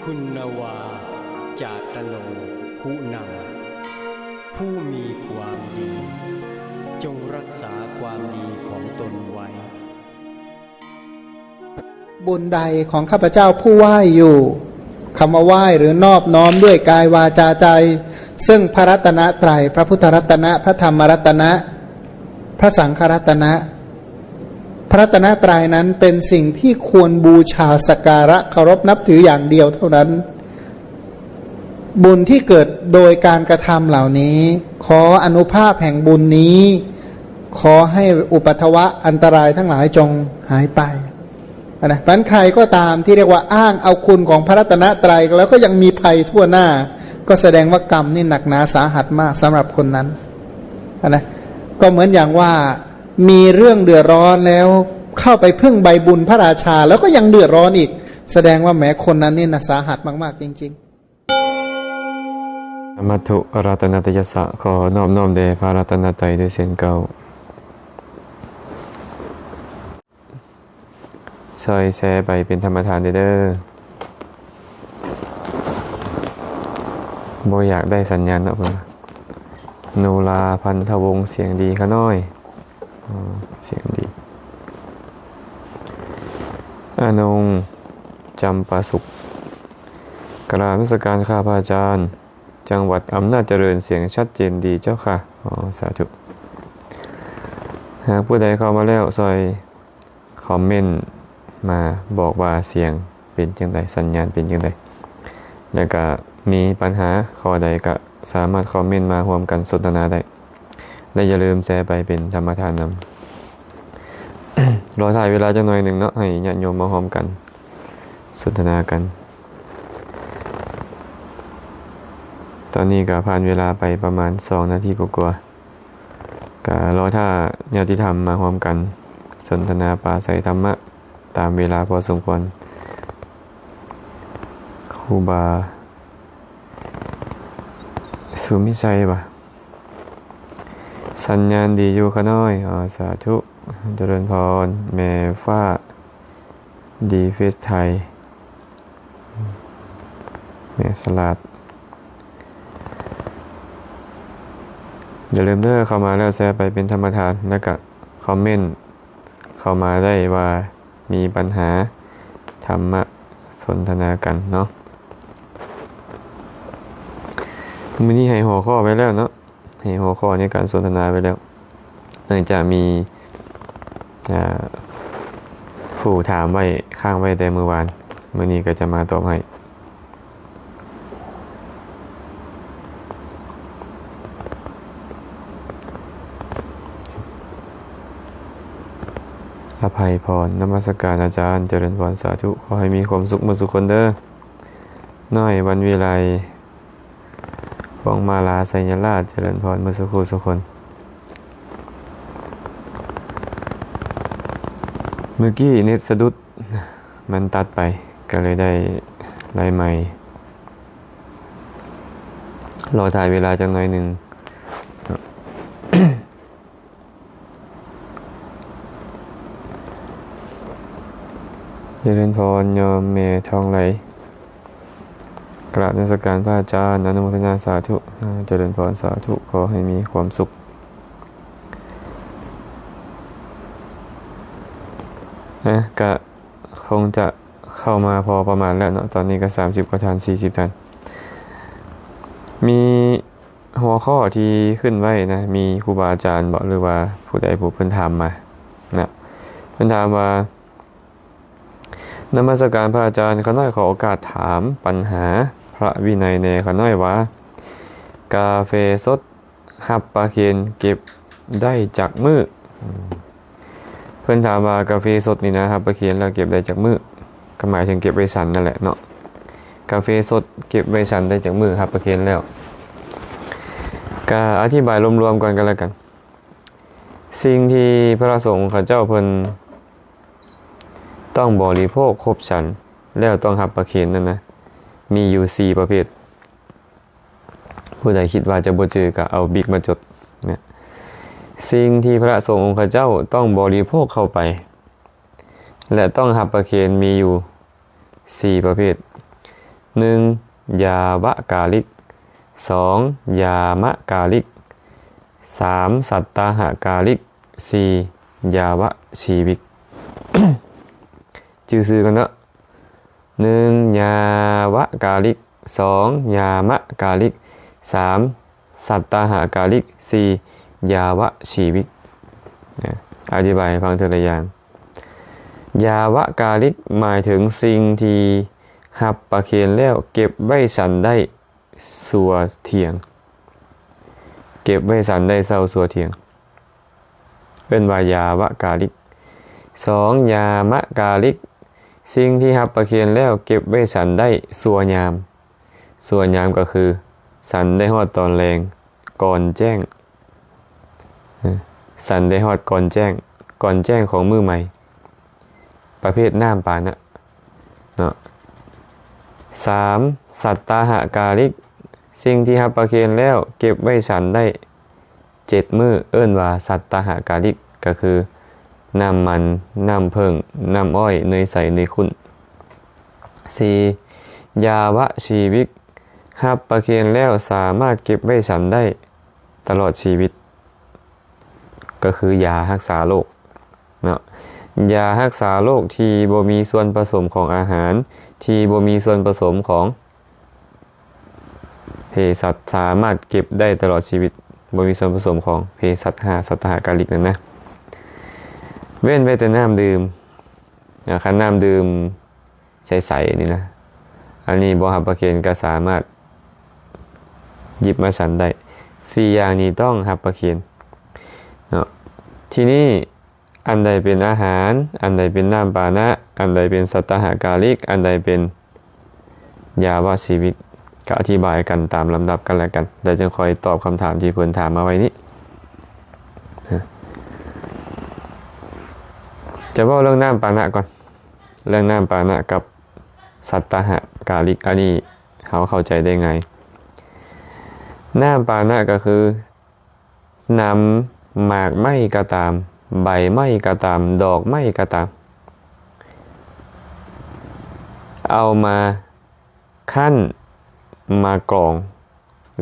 คุณวาจาตโนผู้นำผู้มีความดีจงรักษาความดีของตนไว้บุญใดของข้าพเจ้าผู้ไหว้อยู่คำว่าไหว้หรือนอบน้อมด้วยกายวาจาใจซึ่งพระรัตนตรัยพระพุทธรัตนะพระธรรมรัตนะพระสังฆรัตนะพระรัตนตรัยนั้นเป็นสิ่งที่ควรบูชาสักการะเคารพนับถืออย่างเดียวเท่านั้นบุญที่เกิดโดยการกระทำเหล่านี้ขออนุภาพแห่งบุญนี้ขอให้อุปัทวะอันตรายทั้งหลายจงหายไปนะเพราะใครก็ตามที่เรียกว่าอ้างเอาคุณของพระรัตนตรัยแล้วก็ยังมีภัยทั่วหน้าก็แสดงว่ากรรมนี่หนักหนาสาหัสมากสำหรับคนนั้นนะก็เหมือนอย่างว่ามีเรื่องเดือดร้อนแล้วเข้าไปพึ่งใบบุญพระราชาแล้วก็ยังเดือดร้อนอีกแสดงว่าแม้คนนั้นนี่นะสาหัสมากๆจริงๆมัทุรัตนตยสะขอนอบน้อมแด่พระรัตนตรัยด้วยเช่นเก่าซอยแชร์ไปเป็นธรรมทานเด้อบ่อยากได้สัญญาณเนาะเพิ่นโนราพันธวงศ์เสียงดีขะน้อยเสียงดีอานงจำปาสุขกราบนมัสการข้าพระอาจารย์จังหวัดอำนาจเจริญเสียงชัดเจนดีเจ้าค่ะสาธุหากผู้ใดเข้ามาแล้วซอยคอมเมนต์มาบอกว่าเสียงเป็นจังไดสัญญาณเป็นจังไดแล้วก็มีปัญหาข้อใดก็สามารถคอมเมนต์มาร่วมกันสนทนาได้และอย่าลืมแชร์ไปเป็นธรรมทานนำ รอถ่ายเวลาจังหน่อยหนึ่งเนาะให้ญาติโยมมาพร้อมกันสนทนากันตอนนี้ก็ผ่านเวลาไปประมาณ2 นาทีกว่าๆก็รอถ้าญาติธรรมมาพร้อมกันสนทนาปราศัยธรรมะตามเวลาพอสมควรครูบาสุมิชัยป่ะสัญญาณดีอยู่ขะน้อยสาธุเจริญพรแม่ฟ้าดีเฟสไทยแม่สลัดอย่าลืมเด้อเข้ามาแล้วแชร์ไปเป็นธรรมทานแล้วก็คอมเมนต์เข้ามาได้ว่ามีปัญหาธรรมะสนทนากันเนาะมื้อนี้ให้หัวข้อไว้แล้วเนาะให้หัวข้อในการสนทนาไว้แล้วเนื่องจากมีผู้ถามไว้ข้างไว้แต่เมื่อวานมื้อนี้ก็จะมาตอบให้อภัยพรนมัสการอาจารย์เจริญพรสาธุขอให้มีความสุขมาสุขคนเด้อน้อยวันวิไลวงมาลาไสยราชเจริญพรมาสุขสุขคนเมื่อกี้เน็ตสะดุดมันตัดไปก็เลยได้ไล่ใหม่รอถ่ายเวลาจังหน่อยหนึ่งเจริญพรโยมเมทองไหลกราบนมัสการพระอาจารย์อนุโมทนาสาธุเจริญพรสาธุขอให้มีความสุขนะก็คงจะเข้ามาพอประมาณแล้วเนาะตอนนี้ก็30 กว่าท่าน40 ท่านมีหัวข้อที่ขึ้นไว้นะมีครูบาอาจารย์บอกหรือว่าผู้ใดผู้เพิ่นถามมานะเพิ่นถามว่านมัสการพระอาจารย์ขอน้อยขอโอกาสถามปัญหาพระวินัยในขอน้อยว่ากาแฟสดหับปลาเค็นเก็บได้จากมือเพื่อนถามว่ากาแฟสดนี่นะหับปลาเค็นแล้วเก็บได้จากมือก็หมายถึงเก็บไว้ฉันนั่นแหละเนาะกาแฟสดเก็บไว้ฉันได้จากมือหับปลาเค็นแล้วก็อธิบายรวมๆกันแล้วกันสิ่งที่พระสงฆ์ข้าเจ้าเพิ่นต้องบริโภคครบฉันแล้วต้องหับประเคนนั่นนะมีอยู่4 ประเภทผู้ใดคิดว่าจะบ่เจอก็เอาบิ๊กมาจดนะสิ่งที่พระสงฆ์องค์ข้าเจ้าต้องบริโภคเข้าไปและต้องหับประเคนมีอยู่4 ประเภท 1. ยาวะกาลิก 2. ยามะกาลิก 3. สัตตาหกาลิก 4. ยาวะชีวิก ชื่อกันเนาะ 1. ยาวะกาลิก 2. ยามะกาลิก 3. สัตตาหกาลิก 4. ยาวะชีวิกอธิบายฟังเทระอย่าง ยาวะกาลิกหมายถึงสิ่งที่หับประเคนแล้วเก็บไว้ฉันได้สัวเทียงเก็บไว้ฉันได้เศร้าสัวเทียงเป็นวายาวะกาลิก 2. ยามะกาลิกสิ่งที่หับประเคนแล้วเก็บไว้ฉันได้สัวยามสัวยามก็คือฉันได้ฮอดตอนแรงก่อนแจ้งฉันได้ฮอดก่อนแจ้งของมือใหม่ประเภทน้ำปานะเนาะ 3. สัตตาหกาลิกสิ่งที่หับประเคนแล้วเก็บไว้ฉันได้7 มื้อเอิ้นว่าสัตตาหกาลิกก็คือน้ำมันน้ำผึ้งน้ำอ้อยเนยใสเนยข้น 4. ยาวะชีวิกหับประเคนแล้วสามารถเก็บไว้ฉันได้ตลอดชีวิตก็คือยารักษาโรคเนาะยารักษาโรคที่บ่มีส่วนผสมของอาหารที่บ่มีส่วนผสมของเภสัชสามารถเก็บได้ตลอดชีวิตบ่มีส่วนผสมของเภสัชสัตตหกาลิกนั่นนะเว้นไว้แต่น้ำดื่มคันน้ำดื่มใสๆนี่นะอันนี้บ่หับประเคนก็สามารถหยิบมาฉันได้4 อย่างนี้ต้องหับประเคนเนาะทีนี้อันใดเป็นอาหารอันใดเป็นน้ำปานะอันใดเป็นสัตตหกาลิกอันใดเป็นยาวะชีวิกก็อธิบายกันตามลำดับกันแล้วกันเดี๋ยวจะคอยตอบคำถามที่เพิ่นถามมาไว้นี้จะว่าเรื่องน้ำปานะก่อนเรื่องน้ำปานะกับสัตตหกาลิกอันนี้เขาเข้าใจได้ไงน้ำปานะก็คือนำหมากไม้ก็ตามใบไม้ก็ตามดอกไม้ก็ตามเอามาคั่นมากรอง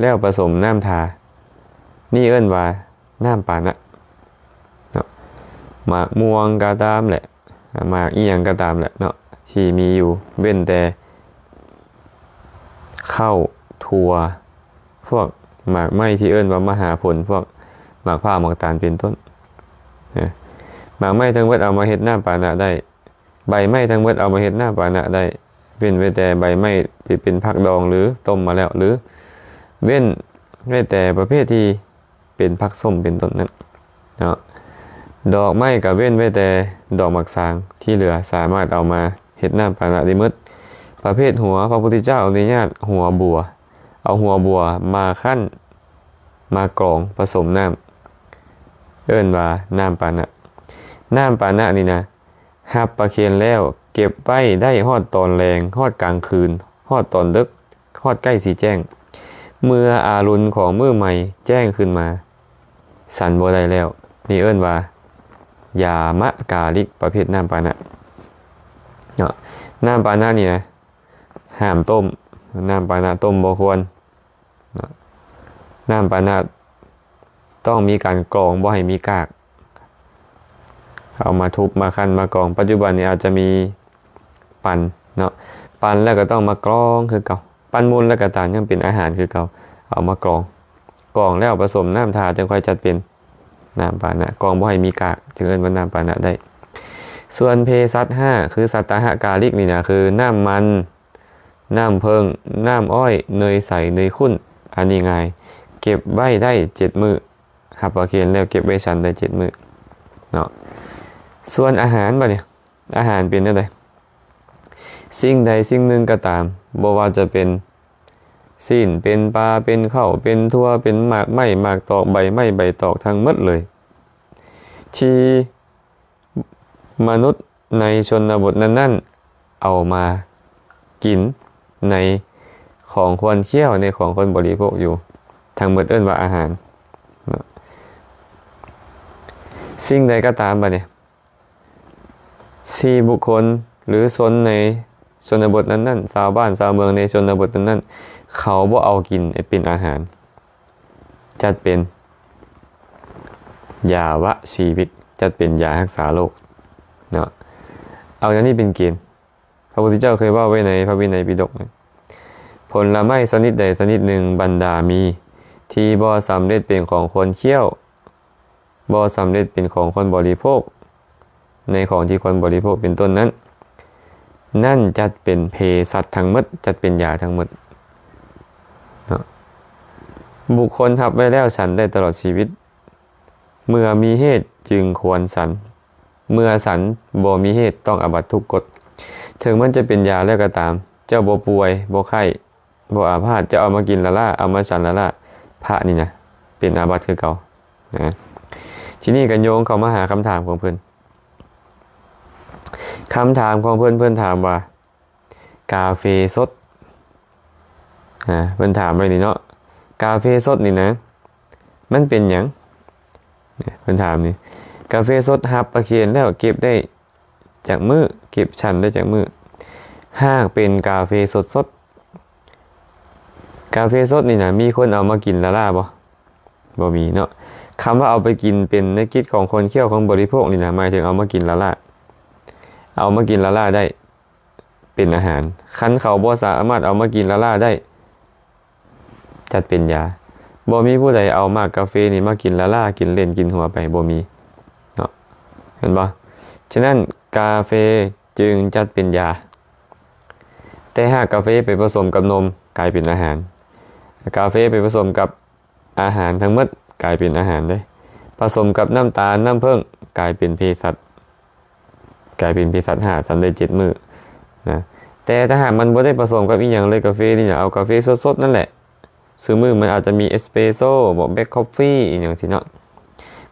แล้วผสมน้ำทานี่เอิ้นว่าน้ำปานะเนาะหมากม่วงก็ตามแหละหมากอีหยังก็ตามแหละเนาะที่มีอยู่เว้นแต่ข้าวถั่วพวกหมากไม้ที่เอิ้นว่ามหาผลพวกหมากพร้าวหมากตาลเป็นต้นหมากไม้ทั้งหมดเอามาเฮ็ดน้ำปานะได้ใบไม้ทั้งหมดเอามาเฮ็ดน้ำปานะได้เว้นไว้แต่ใบไม้ที่เป็นผักดองหรือต้มมาแล้วหรือเว้นไว้แต่ประเภทที่เป็นผักส้มเป็นต้นนั้นเนาะดอกไม้ก็เว้นไว้แต่ดอกหมากสางที่เหลือสามารถเอามาเฮ็ดน้ำปานะได้หมดประเภทหัวพระพุทธเจ้าอนุญาตหัวบัวเอาหัวบัวมาคั่นมากรองผสมน้ำเอิ้นว่าน้ำปานะน้ำปานะนี่นะหับประเคนแล้วเก็บไว้ได้ฮอดตอนแรงฮอดกลางคืนฮอดตอนดึกฮอดใกล้สีแจ้งเมื่ออารุณของมื้อใหม่แจ้งขึ้นมาสันบ่ได้แล้วนี่เอิ้นว่ายามะกาลิกประเภทน้ำปานะเนาะน้ำปานะนี่นะห้ามต้มน้ำปานะต้มบ่ควรน้ำปานะต้องมีการกรองบ่ให้มีกากเอามาทุบมาคั่นมากรองปัจจุบันนี้อาจจะมีปั่นเนาะปั่นแล้วก็ต้องมากรองคือเก่าปั่นมูลแล้วก็ตามยังเป็นอาหารคือเก่าเอามากรองแล้วผสมน้ำทาจึงค่อยจัดเป็นน้ำปานะกรองบ่ให้มีกากจึงเอิ้นว่าน้ำปานะได้ส่วนเภสัช5คือสัตตหกาลิกนี่นะคือน้ำมันน้ำผึ้งน้ำอ้อยเนยใสเนยข้นอันนี้ไงเก็บไว้ได้7 มื้อหับประเคนแล้วเก็บไว้ฉันได้7 มื้อเนาะส่วนอาหารบ่เนี่ยอาหารเป็นจังไดสิ่งใดสิ่งหนึ่งก็ตามบ่ว่าจะเป็นสิ้นเป็นปลาเป็นข้าวเป็นถั่วเป็นหมากไม้หมากตอกใบไม้ใบตอกทั้งหมดเลยที่มนุษย์ในชนบทนั้นๆเอามากินในของควรเคี้ยวในของคนบริโภคอยู่ทั้งหมดเอิ้นว่าอาหารสิ่งใดก็ตามบ่เนี่ยที่บุคคลหรือชนใน ชนบทนั้นๆชาวบ้านชาวเมืองในชนบทนั้นๆเขาบ่เอากินเป็นอาหารจัดเป็นยาวะชีวิตจัดเป็นยารักษาโรคเนาะเอาอย่างนี้เป็นเกณฑ์พระพุทธเจ้าเคยว่าไว้ในพระวินัยปิฎกผลไม้ชนิดใดชนิดหนึ่งบรรดามีที่บ่สำเร็จเป็นของคนเคี้ยวบ่สำเร็จเป็นของคนบริโภคในของที่คนบริโภคเป็นต้นนั้นนั่นจัดเป็นเภสัชทั้งหมดจัดเป็นยาทั้งหมดเนาะบุคคลทับไว้แล้วฉันได้ตลอดชีวิตเมื่อมีเหตุจึงควรฉันเมื่อฉันบ่มีเหตุต้องอาบัติทุกกฎถึงมันจะเป็นยาแล้วก็ตามเจ้าบ่ป่วยบ่ไข้บ่อาพาธจะเอามากินละล่าเอามาฉันละล่าพระนี่นะเป็นอาบัติคือเก่านะทีนี้กันโยงเข้ามาหาคำถามของเพิ่นคำถามของเพื่อนถามว่ากาเฟสดเพื่อนถามไปนี่เนาะกาเฟสดนี่นะมันเป็นหยังเพื่อนถามนี่กาเฟสดหับประเคนแล้วเก็บได้จากมือเก็บชันได้จากมือหากเป็นกาเฟสดกาเฟสดนี่นะมีคนเอามากินละล่าบ่มีเนาะคำว่าเอาไปกินเป็นในกิจของคนเคี่ยวของบริโภคนี่นะหมายถึงเอามากินละล่าเอามากินละล่าได้เป็นอาหารคันเขาบ่สามารถเอามากินละล่าได้จัดเป็นยาบ่มีผู้ใดเอามากาแฟนี่มากินละล่ากินเล่นกินหัวไปบ่มีเนาะเห็นบ่ฉะนั้นกาแฟจึงจัดเป็นยาแต่หากกาแฟไปผสมกับนมกลายเป็นอาหารกาแฟไปผสมกับอาหารทั้งหมดกลายเป็นอาหารได้ผสมกับน้ำตาลน้ำผึ้งกลายเป็นเภสัชกลายเป็นเภสัช5ฉันได้7มื้อนะแต่ถ้าหากมันบ่ได้ผสมกับอีหยังเลยกาแฟนี่เอากาแฟสดๆนั่นแหละซื้อมื้อมันอาจจะมีเอสเปรสโซ่บ่แบล็คคอฟฟี่อีหยังสิเนาะ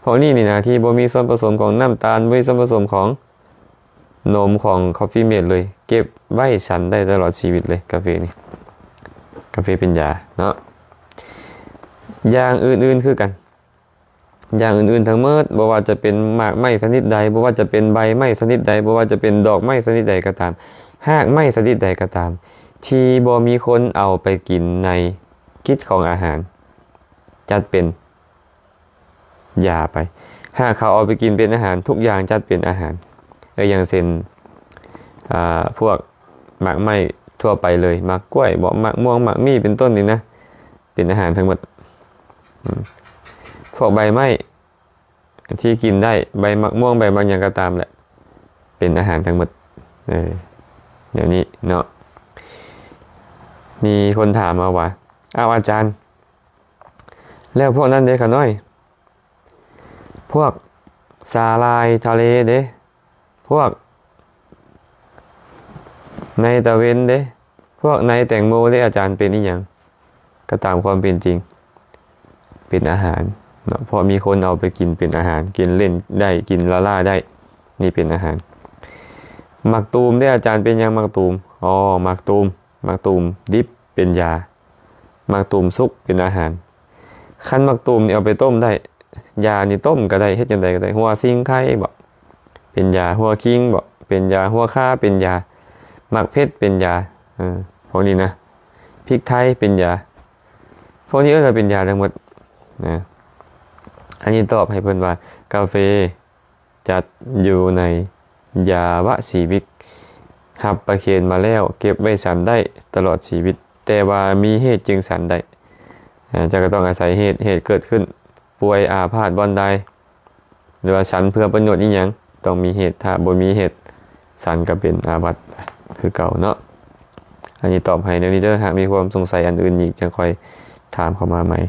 เพราะนี่นะที่บ่มีส่วนผสมของน้ำตาลบ่มีส่วนผสมของนมของคอฟฟี่เมดเลยเก็บไว้ฉันได้ตลอดชีวิตเลยกาแฟนี่กาแฟเป็นยาเนาะอย่างอื่นๆคือกันอย่างอื่นๆทั้งหมดบ่ว่าจะเป็นหมากไม้ชนิดใดบ่ว่าจะเป็นใบไม้ชนิดใดบ่ว่าจะเป็นดอกไม้ชนิดใดก็ตามหากไม้ชนิดใดก็ตามที่บ่มีคนเอาไปกินในกิจของอาหารจัดเป็นยาไปหากเขาเอาไปกินเป็นอาหารทุกอย่างจัดเป็นอาหารอย่างเช่นพวกหมากไม้ทั่วไปเลยหมากกล้วยบ่หมากม่วงหมากมี่เป็นต้นนี่นะเป็นอาหารทั้งหมดพวกใบไม้ที่กินได้ใบมะม่วงใบบางอย่างก็ตามแหละเป็นอาหารทั้งหมดเดี๋ยวนี้เนาะมีคนถามมาว่าอาจารย์แล้วพวกนั้นเด้ขน้อยพวกสาลายทะเลเด้พวกในตะเวนเด้พวกในแตงโมเด้อาจารย์เป็นอีหยังก็ตามความเป็นจริงเป็นอาหารเนาะพอมีคนเอาไปกินเป็นอาหารกินเล่นได้กินละล่าได้นี่เป็นอาหารหมักตูมได้อาจารย์เป็นยังหมักตูมหมักตูมดิบเป็นยาหมักตูมสุกเป็นอาหารคั้นหมักตูมนี่เอาไปต้มได้ยานี่ต้มก็ได้เฮ็ดจังไดก็ได้หัวซิงไข่บ่เป็นยาหัวคิงบ่เป็นยาหัวข่าเป็นยาหมักเพชรเป็นยาพวกนี้นะพริกไทยเป็นยาพวกนี้ก็จะเป็นยาทั้งหมดนะอันนี้ตอบให้เพิ่นว่ากาแฟจัดอยู่ในยาวะชีวิตหับประเคนมาแล้วเก็บไว้ฉันได้ตลอดชีวิตแต่ว่ามีเหตุจึงฉันได้จะก็ต้องอาศัยเหตุเกิดขึ้นป่วยอาพาธบ่อนใดหรือว่าฉันเพื่อประโยชน์อีหยังต้องมีเหตุถ้าบ่มีเหตุฉันก็เป็นอาบัติคือเก่าเนาะอันนี้ตอบให้ในนี้เด้อหากมีความสงสัยอันอื่นอีกจะค่อยถามเข้ามาใหม่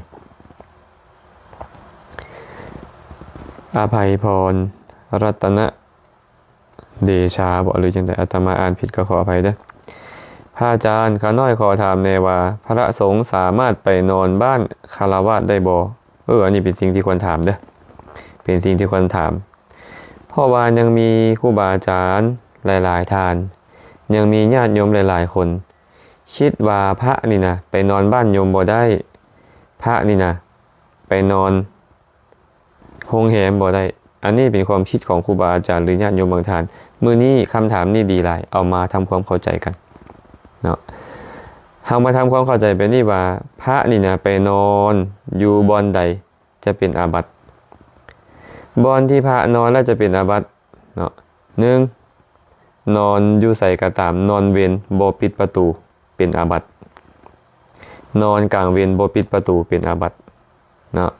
อภัยพรรัตนะเดชาบอกหรือจังไดอาตมาอ่านผิดก็ขออภัยเด้อพระอาจารย์ข้าน้อยขอถามแน่ว่าพระสงฆ์สามารถไปนอนบ้านคฤหัสถ์ได้บ่อันนี้เป็นสิ่งที่ควรถามเด้อเป็นสิ่งที่ควรถามเพราะว่ายังมีครูบาอาจารย์หลายๆท่านยังมีญาติโยมหลายๆคนคิดว่าพระนี่นะไปนอนบ้านโยมบ่ได้พระนี่นะไปนอนโรงแรมบ่ได้อันนี้เป็นความคิดของครูบาอาจารย์หรือญาติโยมบางท่านมื้อนี้คำถามนี้ดีหลายเอามาทำความเข้าใจกัน เนาะเฮามาทำความเข้าใจไปนี่ว่าพระนี่นะไปนอนอยู่บอนใดจะเป็นอาบัติบอนที่พระนอนแล้วจะเป็นอาบัติเนาะ1นอนอยู่ใส่กระตามนอนเวรบ่ปิดประตูเป็นอาบัตินอนกลางเวรบ่ปิดประตูเป็นอาบัติเนาะ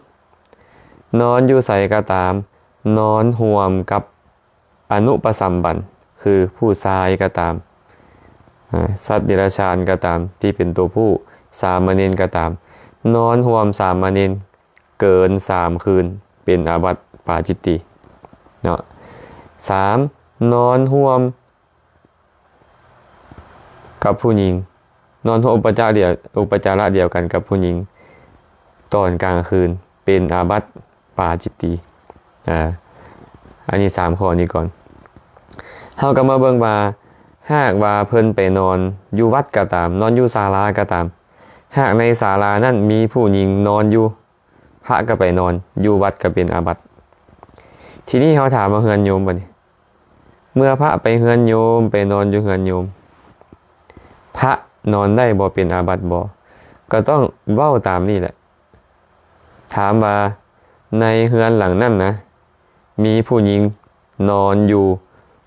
2นอนอยู่ใส่กระตามนอนห่วมกับอนุปสัมบันคือผู้ชายก็ตามสัตว์เดรัจฉานก็ตามที่เป็นตัวผู้สามเณรก็ตามนอนห่วมสามเณรเกิน3คืนเป็นอาบัติปาจิตติเนาะ3นอนห่วมกับผู้หญิงนอนห่วมอุปจาระเดียวกันกับผู้หญิงตอนกลางคืนเป็นอาบัติปาจิตติอันนี้3ข้อนี้ก่อนเฮาก็มาเบิ่งว่าหากว่าเพิ่นไปนอนอยู่วัดก็ตามนอนอยู่ศาลาก็ตามหากในศาลานั้นมีผู้หญิงนอนอยู่พระก็ไปนอนอยู่วัดก็เป็นอาบัติทีนี้เฮาถามว่าเฮือนโยมบัดนี้เมื่อพระไปเฮือนโยมไปนอนอยู่เฮือนโยมพระนอนได้บ่เป็นอาบัติบ่ก็ต้องเว้าตามนี่แหละถามว่าในเฮือนหลังนั้นนะมีผู้หญิงนอนอยู่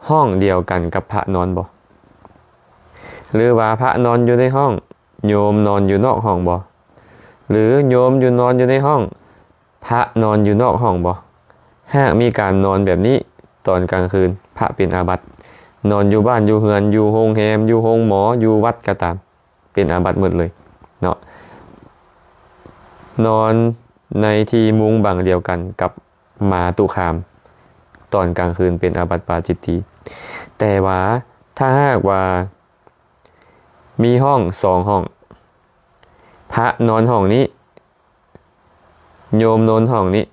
ห้องเดียวกันกับพระนอนบ่หรือว่าพระนอนอยู่ในห้องโยมนอนอยู่นอกห้องบ่หรือโยมนอนอยู่ในห้องพระนอนอยู่นอกห้องบ่หากมีการนอนแบบนี้ตอนกลางคืนพระเป็นอาบัตินอนอยู่บ้านอยู่เฮือนอยู่โรงแรมอยู่โรงหมออยู่วัดก็ตามเป็นอาบัติหมดเลยเนาะนอนในที่มุ้งบังเดียวกันกับหมาตุคามตอนกลางคืนเป็นอาบัติปาจิตติแต่ว่าถ้าหากว่ามีห้อง2ห้องพระนอนห้องนี้โยมนอนห้องนี้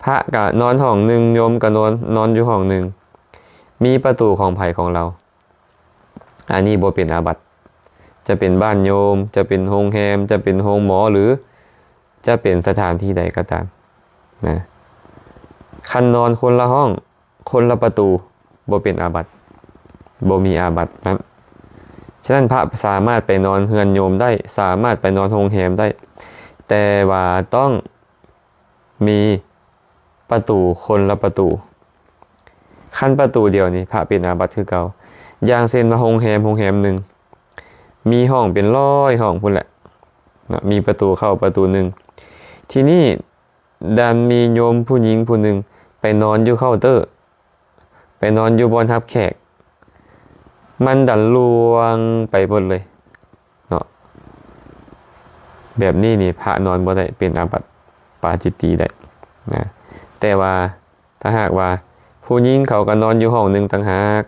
พระก็นอนห้องหนึ่งโยมก็นอนอยู่ห้องหนึ่งมีประตูของไผ่ของเราอันนี้บ่เป็นอาบัติจะเป็นบ้านโยมจะเป็นโรงแรมจะเป็นโรงหมอหรือจะเป็นสถานที่ใดก็ตามนะคันนอนคนละห้องคนละประตูบ่เป็นอาบัติบ่มีอาบัตินะฉะนั้นพระสามารถไปนอนเฮือนโยมได้สามารถไปนอนโรงแรมได้แต่ว่าต้องมีประตูคนละประตูคันประตูเดียวนี่พระเป็นอาบัติคือเก่าอย่างเช่นว่าโรงแรมหนึ่งมีห้องเป็น100ห้องพุ่นแหละนะมีประตูเข้าประตูหนึ่งที่นี่ดันมีโยมผู้หญิงผู้หนึ่งไปนอนอยู่เคาน์เตอร์ไปนอนอยู่บนทับแขกมันดันลวงไปหมดเลยเนาะแบบนี้นี่พระนอนบ่ได้เป็นอาบัติปาจิตติได้นะแต่ว่าถ้าหากว่าผู้หญิงเขาก็นอนอยู่ห้องหนึ่งต่างหาก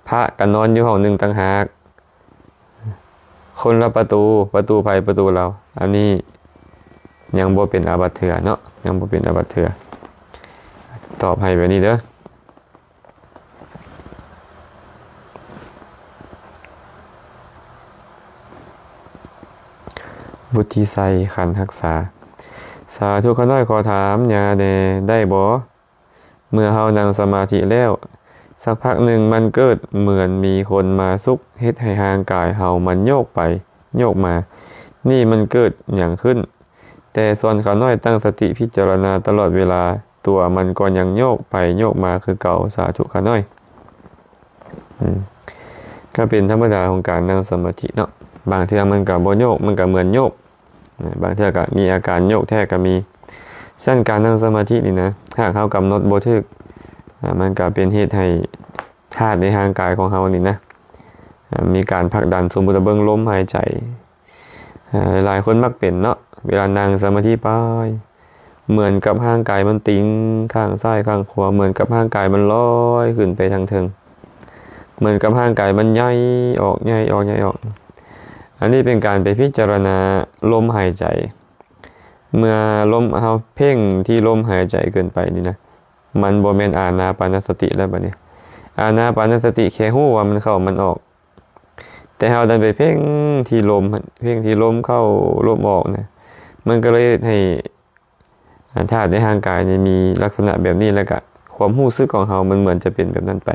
พระก็นอนอยู่ห้องหนึ่งต่างหากคนละประตูไผ่ประตูเราอันนี้ยังบ่เป็นอาบัติเถื่อเนาะยังบ่เป็นอาบัติเถื่อตอบให้แบบนี้เด้อบุตรีไซขันทักษาสาธุขน้อยขอถามญาแน่ได้บ่เมื่อเฮานั่งสมาธิแล้วสักพักหนึ่งมันเกิดเหมือนมีคนมาซุกเฮ็ดให้ห่างกายเฮามันโยกไปโยกมานี่มันเกิดอย่างขึ้นแต่ส่วนขาน้อยตั้งสติพิจารณาตลอดเวลาตัวมันก็ยังโยกไปโยกมาคือเก่าสาธุขาน้อยก็เป็นธรรมดาของการนั่งสมาธิเนาะบางเทื่อมันก็บ่โยกมันก็เหมือนโยกบางเทื่อก็มีอาการโยกแท้ก็มีเช่นการนั่งสมาธินี่นะหากเฮากำหนดบ่ถูกมันก็เป็นเหตุให้ธาตุในร่างกายของเฮานี่นะมีการผลักดันสมมุติเบิ่งลมหายใจหลายคนมักเป็นเนาะเวลานั่งสมาธิไปเหมือนกับร่างกายมันติงข้างซ้ายข้างขวาเหมือนกับร่างกายมันลอยขึ้นไปทางเทิงเหมือนกับร่างกายมันใหญ่ออกอันนี้เป็นการไปพิจารณาลมหายใจเมื่อลมเฮาเพ่งที่ลมหายใจเกินไปนี่นะมันบ่แม่นอานาปานสติแล้วบัดนี้อานาปานสติแค่ฮู้ว่ามันเข้ามันออกแต่เฮาดันไปเพ่งที่ลมเข้าลมออกนะมันก็เลยให้ธาตุในร่างกายนี่มีลักษณะแบบนี้แล้วก็ความรู้สึกของเฮามันเหมือนจะเป็นแบบนั้นไป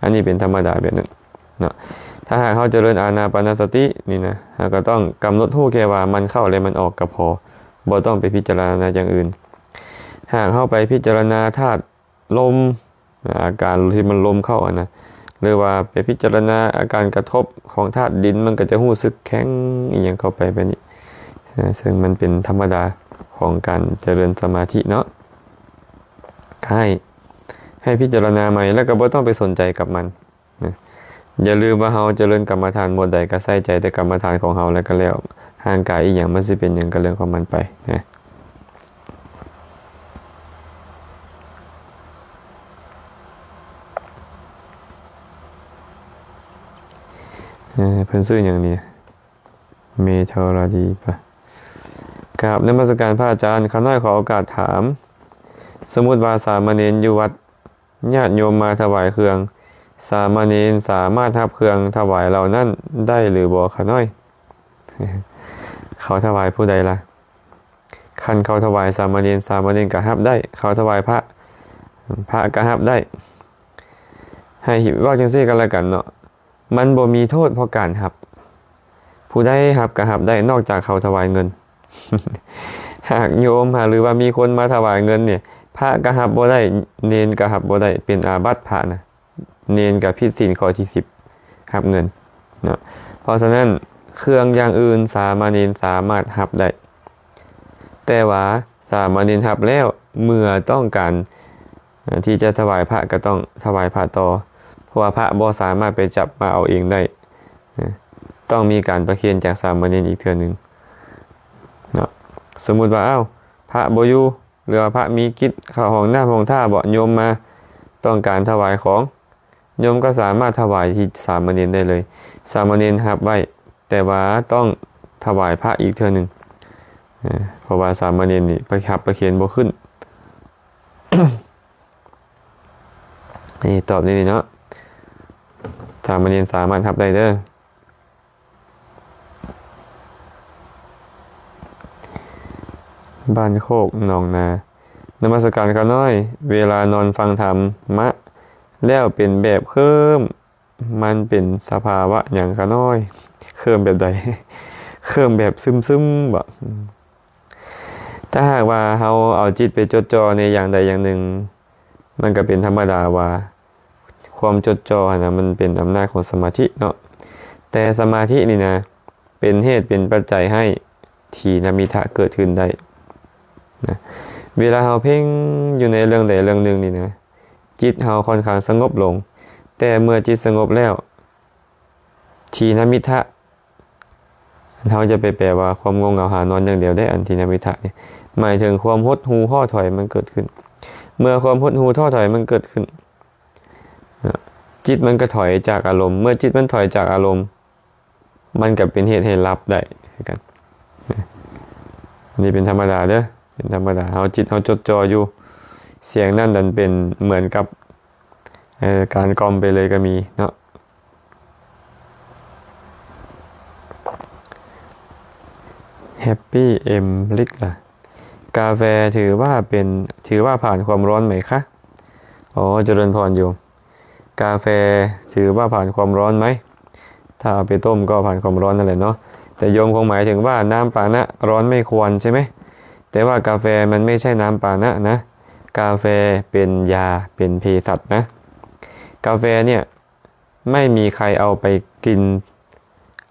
อันนี้เป็นธรรมดาแบบนั้นเนาะถ ถ้าหากเขาเจริญอานาปานสตินี่นะก็ต้องกำหนดรู้แค่ว่ามันเข้าและมันออกก็พอบ่ต้องไปพิจารณาอย่างอื่นหากเข้าไปพิจารณาธาตุลมอาการที่มันลมเข้านะหรือว่าไปพิจารณาอาการกระทบของธาตุดินมันก็จะรู้สึกแข็งอีกอย่างเข้าไปแบบนี้ซึ่งมันเป็นธรรมดาของการเจริญสมาธิเนาะให้พิจารณาใหม่แล้วก็บ่ต้องไปสนใจกับมันนะอย่าลืมว่าเราเจริญกรรมฐานหมดใดก็ใส่ใจแต่กรรมฐานของเราแล้วก็แล้วห่างกายอีกอย่างมันสิเป็นอย่างก็เรื่องของมันไปนะเพิ่นซื้ออย่างนี้เมทอราดีปะกราบนมัสการพระอาจารย์ข้าน้อยขอโอกาสถามสมมุติว่าสามเณรอยู่วัดญาติโยมมาถวายเครื่องสามเณรสามารถรับเครื่องถวายเหล่านั้นได้หรือบ่ข้าน้อย เขาถวายผู้ใดล่ะคันเขาถวายสามเณรก็รับได้เขาถวายพระก็รับได้ให้ว่าจังซี่กันแล้วกันเนาะมันบ่มีโทษเพราะการรับผู้ใดรับก็รับได้นอกจากเขาถวายเงิน หากโยมหรือว่ามีคนมาถวายเงินเนี่ยพระก็รับบ่ได้เณรก็รับบ่ได้เป็นอาบัติพระนะเณรก็ผิดศีลข้อที่10รับเงินเนาะเพราะฉะนั้นเครื่องอย่างอื่นสามเณรสามารถรับได้แต่ว่าสามเณรรับแล้วเมื่อต้องการที่จะถวายพระก็ต้องถวายพระต่อเพราะว่าพระบ่สามารถไปจับมาเอาเองได้ต้องมีการประเคนจากสามเณรอีกเทื่อนึงเนาะสมมุติว่าพระบ่อยู่หรือว่าพระมีกิจเข้าห้องน้ำห้องท่าบ่โยมมาต้องการถวายของโยมก็สามารถถวายที่สามเณรได้เลยสามเณรรับไว้แต่ว่าต้องถวายพระอีกเทื่อนึงเพราะว่าสามเณรนี่ประเคนบ่ขึ้น นี่ตอบนี่เนาะสามเณรสามารถรับได้เด้อบ้านโคกหนองนานมัสการข้าน้อยเวลานอนฟังธรรมะแล้วเป็นแบบเคลิ้มมันเป็นสภาวะอย่างข้าน้อยเคลิ้มแบบใด เคลิ้มแบบซึมๆบ่ถ้าหากว่าเราเอาจิตไปจดจ่อในอย่างใดอย่างหนึ่งมันก็เป็นธรรมดาว่าความจดจ่อนะมันเป็นอำนาจของสมาธิเนาะแต่สมาธินี่นะเป็นเหตุเป็นปัจจัยให้ทีนมิทะเกิดขึ้นได้นะเวลาเราเพ่งอยู่ในเรื่องใดเรื่องหนึ่งนี่นะจิตเราค่อนข้างสงบลงแต่เมื่อจิตสงบแล้วทีนมิทะเราจะไปแปลว่าความงงเหงาหานอนอย่างเดียวได้อันทีนมิทะเนี่ยหมายถึงความหดหู่ท้อถอยมันเกิดขึ้นเมื่อความหดหู่ท้อถอยมันเกิดขึ้นจิตมันก็ถอยจากอารมณ์เมื่อจิตมันถอยจากอารมณ์มันก็เป็นเหตุให้รับได้กันนี่เป็นธรรมดาเด้อเป็นธรรมดาเอาจิตเอาจดจ่ออยู่เสียงนั่นดันเป็นเหมือนกับการกล่อมไปเลยก็มีเนาะแฮปปี้เอ็มลิกล่ะกาแฟถือว่าผ่านความร้อนไหมคะอ๋อเจริญพรโยมกาแฟถือว่าผ่านความร้อนไหมถ้าเอาไปต้มก็ผ่านความร้อนนั่นแหละเนาะแต่โยมคงหมายถึงว่าน้ำปานะร้อนไม่ควรใช่ไหมแต่ว่ากาแฟมันไม่ใช่น้ำปานะนะกาแฟเป็นยาเป็นเภสัชนะกาแฟเนี่ยไม่มีใครเอาไปกิน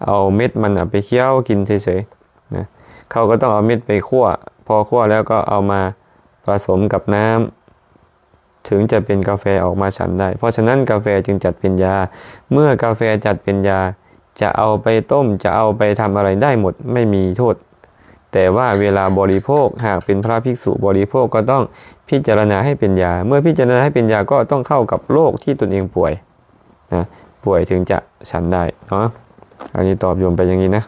เอาเม็ดมันไปเคี้ยวกินเฉยๆนะเขาก็ต้องเอาเม็ดไปคั่วพอคั่วแล้วก็เอามาผสมกับน้ำถึงจะเป็นกาแฟออกมาฉันได้เพราะฉะนั้นกาแฟจึงจัดเป็นยาเมื่อกาแฟจัดเป็นยาจะเอาไปต้มจะเอาไปทำอะไรได้หมดไม่มีโทษแต่ว่าเวลาบริโภคหากเป็นพระภิกษุบริโภคก็ต้องพิจารณาให้เป็นยาเมื่อพิจารณาให้เป็นยาก็ต้องเข้ากับโรคที่ตนเองป่วยนะป่วยถึงจะฉันได้เนาะอันนี้ตอบโยมไปอย่างนี้นะ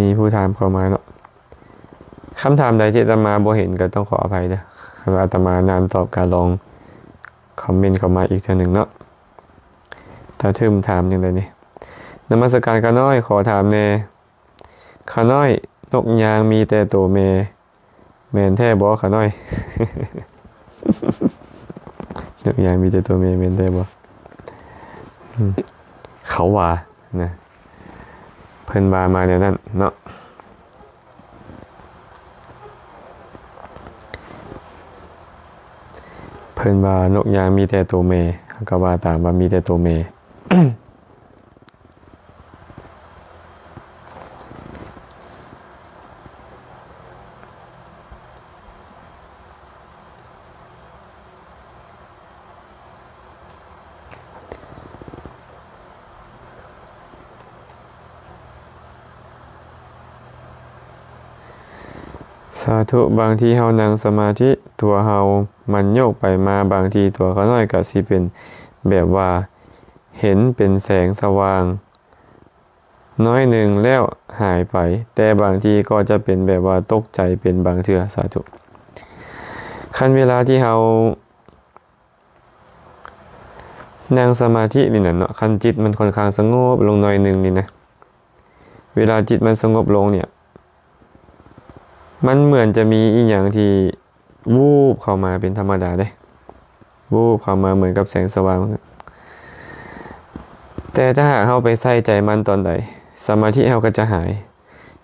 มีผู้ถามเข้ามาเนาะคำถามใดที่อาตมาบ่เห็นก็ต้องขออภัยนะอาตมานานตอบการลองค อมเมนต์เข้ามาอีกเทื่อหนึ่งเนาะถ้าทึมถามอย่างไรนี่นมัสการขาน้อยขอถามแน่ขาน้อยนกยางมีแต่ตัวแม่แม่นแท้บ่ขาน้อย นกยางมีแต่ตัวแม่แม่นแท้บ่เขาว่านะเพิ่นว่ามาแนวนั้นเนาะเพิ่นว่านกยางมีแต่ตัวแม่ก็ว่าตามว่ามีแต่ตัวแม่ สาธุบางทีเฮานั่งสมาธิตัวเฮามันโยกไปมาบางทีตัวเขาน้อยก็สิเป็นแบบว่าเห็นเป็นแสงสว่างน้อยหนึ่งแล้วหายไปแต่บางทีก็จะเป็นแบบว่าตกใจเป็นบางเทื่อสาธุคันเวลาที่เฮานั่งสมาธินี่น่ะเนาะคันจิตมันค่อนข้างสงบลงหน่อยหนึ่งนี่นะเวลาจิตมันสงบลงเนี่ยมันเหมือนจะมีอีกอย่างที่วูบเข้ามาเป็นธรรมดาได้วูบเข้ามาเหมือนกับแสงสว่างแต่ถ้าหากเราไปใส่ใจมันตอนใดสมาธิเราก็จะหาย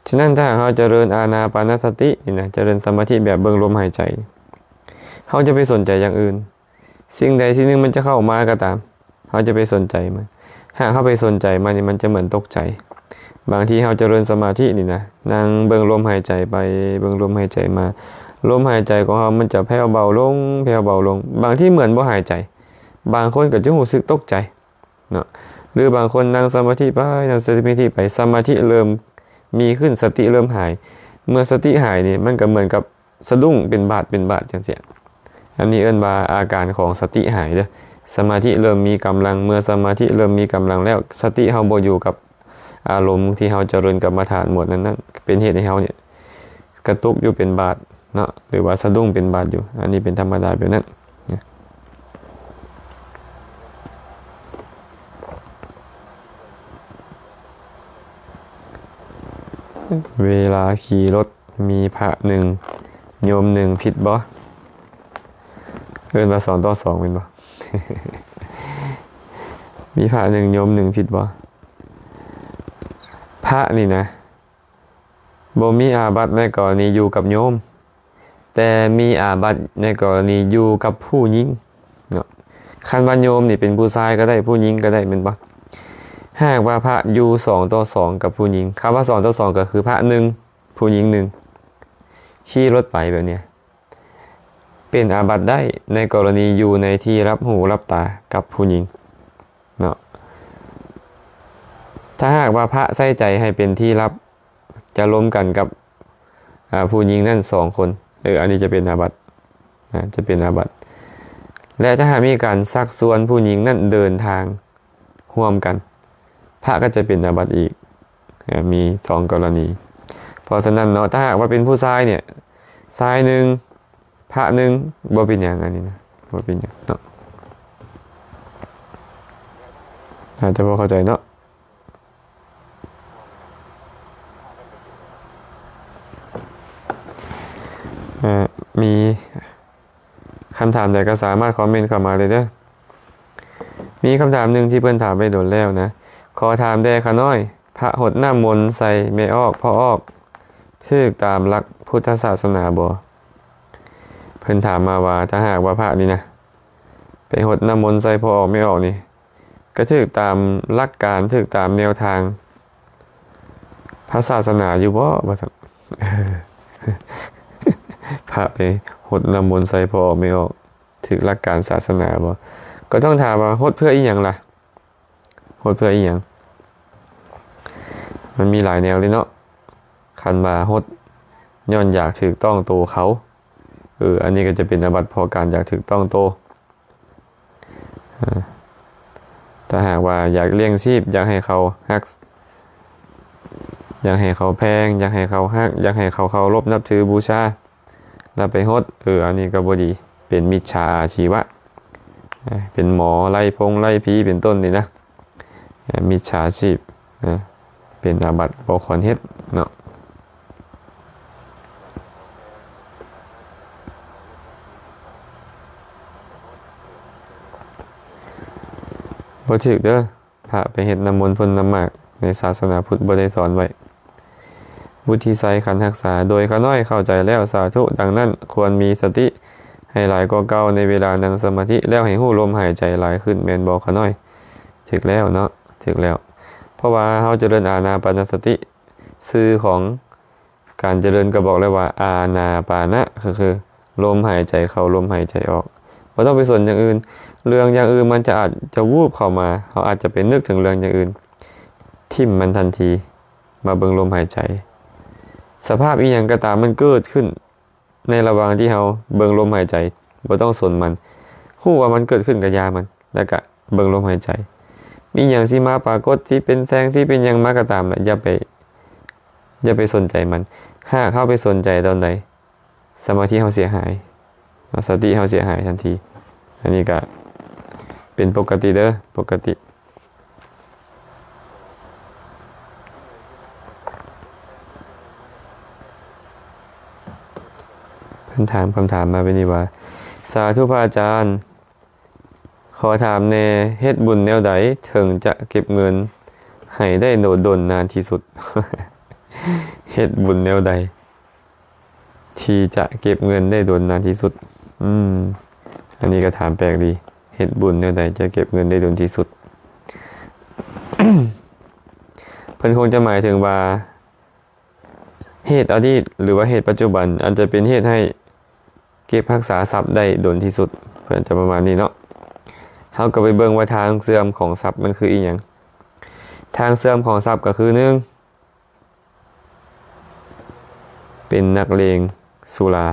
ฉะนั้นถ้าเราเจริญอานาปานสตินี่นะเจริญสมาธิแบบเบิ่งลมหายใจเราจะไปสนใจอย่างอื่นสิ่งใดสิ่งหนึ่งมันจะเข้ามาก็ตามเราจะไปสนใจมันหากเข้าไปสนใจมันนี่มันจะเหมือนตกใจบางทีเราเจริญสมาธินี่นะนั่งเบิ่งลมหายใจไปเบิ่งลมหายใจมาลมหายใจของเรามันจะแผ่วเบาลงแผ่วเบาลงบางที่เหมือนบ่หายใจบางคนก็จะรู้สึกตกใจเนาะหรือบางคนนั่งสมาธิไปนั่งสมาธิไปสมาธิเริ่มมีขึ้นสติเริ่มหายเมื่อสติหายนี่มันก็เหมือนกับสะดุ้งเป็นบาดจังซี่อันนี้เอิ้นว่าอาการของสติหายเด้อสมาธิเริ่มมีกำลังเมื่อสมาธิเริ่มมีกำลังแล้วสติเฮาบ่อยู่กับอารมณ์ที่เฮาเจริญกรรมฐานหมดนั้นเป็นเหตุให้เฮาเนี่ยกระตุกอยู่เป็นบาดเนาะหรือว่าสะดุ้งเป็นบาดอยู่อันนี้เป็นธรรมดาแบบนั้นเวลาขี่รถมีพระหนึ่งโยมหนึ่งผิดบ่เอิ้นว่า2 ต่อ 2เป็นบ่ มีพระหนึ่งโยมหนึ่งผิดบ่พระนี่นะบ่มีอาบัติในกรณีอยู่กับโยมแต่มีอาบัติในกรณีอยู่กับผู้หญิงเนาะคันว่าโยมนี่เป็นผู้ชายก็ได้ผู้หญิงก็ได้แม่นบ่หากว่าพระอยู่2 ต่อ 2กับผู้หญิงคำว่า2 ต่อ 2ก็คือพระ1ผู้หญิง1ขี่รถไปแบบเนี้ยเป็นอาบัติได้ในกรณีอยู่ในที่รับหูรับตากับผู้หญิงเนาะถ้าหากว่าพระใส่ใจให้เป็นที่รับจะล้มกันกับผู้หญิงนั่น2 คนอันนี้จะเป็นอาบัติจะเป็นอาบัติและถ้าหากมีการซักซ้วนผู้หญิงนั่นเดินทางร่วมกันพระก็จะเป็นอาบัติอีกมี2 กรณีเพราะฉะนั้นเนาะถ้าหากว่าเป็นผู้ชายเนี่ยชาย1พระ1บ่เป็นหยังอันนี้นะบ่เป็นหยังเนาะอาจจะบ่เข้าใจเนาะมีคำถามใดก็สามารถคอมเมนต์เข้ามาเลยเด้อมีคำถามหนึ่งที่เพิ่นถามไปโดนแล้วนะขอถามแด่ขาน้อยพระหดน้ำมนต์ใส่แม่ออกพ่อออกถูกตามหลักพุทธศาสนาบ่เพิ่นถามมาว่าถ้าหากว่าพระนี่นะไปหดน้ำมนต์ใส่พ่อออกไม่ออกนี่ก็ถูกตามหลักการถูกตามแนวทางพระศาสนาอยู่บ่ว่าซั่นพระไปหดน้ำมนต์ใส่พ่อออกไม่ออกถูกหลักการศาสนาบ่ก็ต้องถามว่าหดเพื่ออีหยังล่ะหดเพื่ออีหยังมันมีหลายแนวเลยเนาะคันว่าหดย้อนอยากถูกต้องโตเขาอันนี้ก็จะเป็นอาบัติพอการอยากถูกต้องโตถ้าหากว่าอยากเลี้ยงชีพอยากให้เขาฮักอยากให้เขาแพงอยากให้เขาฮักอยากให้เขาเคารพนับถือบูชาแล้วไปหดอันนี้ก็บ่ดีเป็นมิจฉาอาชีวะ เป็นหมอไล่ไล่ผีเป็นต้นนี่นะมิจฉาชีพเป็นอาบัติบ่ควรเฮ็ดเนาะบ่ถูกเด้อพระไปเฮ็ดน้ำมนต์พ่นน้ำหมากในศาสนาพุทธบ่ได้สอนไว้วุฒิไสขันธ์รักษาโดยข้าน้อยเข้าใจแล้วสาธุดังนั้นควรมีสติให้หลายกว่าเก่าในเวลานั่งสมาธิแล้วให้รู้ลมหายใจหลายขึ้นแม่นบ่ข้าน้อยถูกแล้วเนาะถูกแล้วเพราะว่าเฮาเจริญอานาปานสติชื่อของการเจริญก็บอกเลยว่าอานาปานะคือลมหายใจเข้าลมหายใจออกบ่ต้องไปสนอย่างอื่นเรื่องอย่างอื่นมันอาจจะวูบเข้ามาเขาอาจจะไปนึกถึงเรื่องอย่างอื่นทิ่มมันทันทีมาเบิ่งลมหายใจสภาพอีหยังก็ตามมันเกิดขึ้นในระหว่างที่เราเบิ่งลมหายใจบ่ต้องสนมันฮู้ว่ามันเกิดขึ้นกับยามันแล้วก็เบิ่งลมหายใจมีหยังสิมาปรากฏที่เป็นแสงที่เป็นหยังมาก็ตามน่ะอย่าไปสนใจมันหากเข้าไปสนใจตอนใดสมาธิเราเสียหายสติเราเสียหายทันทีอันนี้ก็เป็นปกติเด้อปกติเพิ่นถามคำถามมาเป็นนี่ว่าสาธุพระอาจารย์ขอถามแน่เฮ็ดบุญแนวใดถึงจะเก็บเงินให้ได้โดดนนานที่สุด เฮ็ดบุญแนวใดที่จะเก็บเงินได้โดนนานที่สุดอันนี้ก็ถามแปลกดีเฮ็ดบุญแนวใดจะเก็บเงินได้โดนที่สุด เพิ่นคงจะหมายถึงว่าเหตุอดีตหรือว่าเหตุปัจจุบันอาจจะเป็นเหตุให้เก็บรักษาทรัพย์ได้โดนที่สุดเพิ่นจะประมาณนี้เนาะเฮาก็ไปเบิ่งว่าทางเสื่อมของทรัพย์มันคืออีหยังทางเสื่อมของทรัพย์ก็คือ1เป็นนักเลงสุรา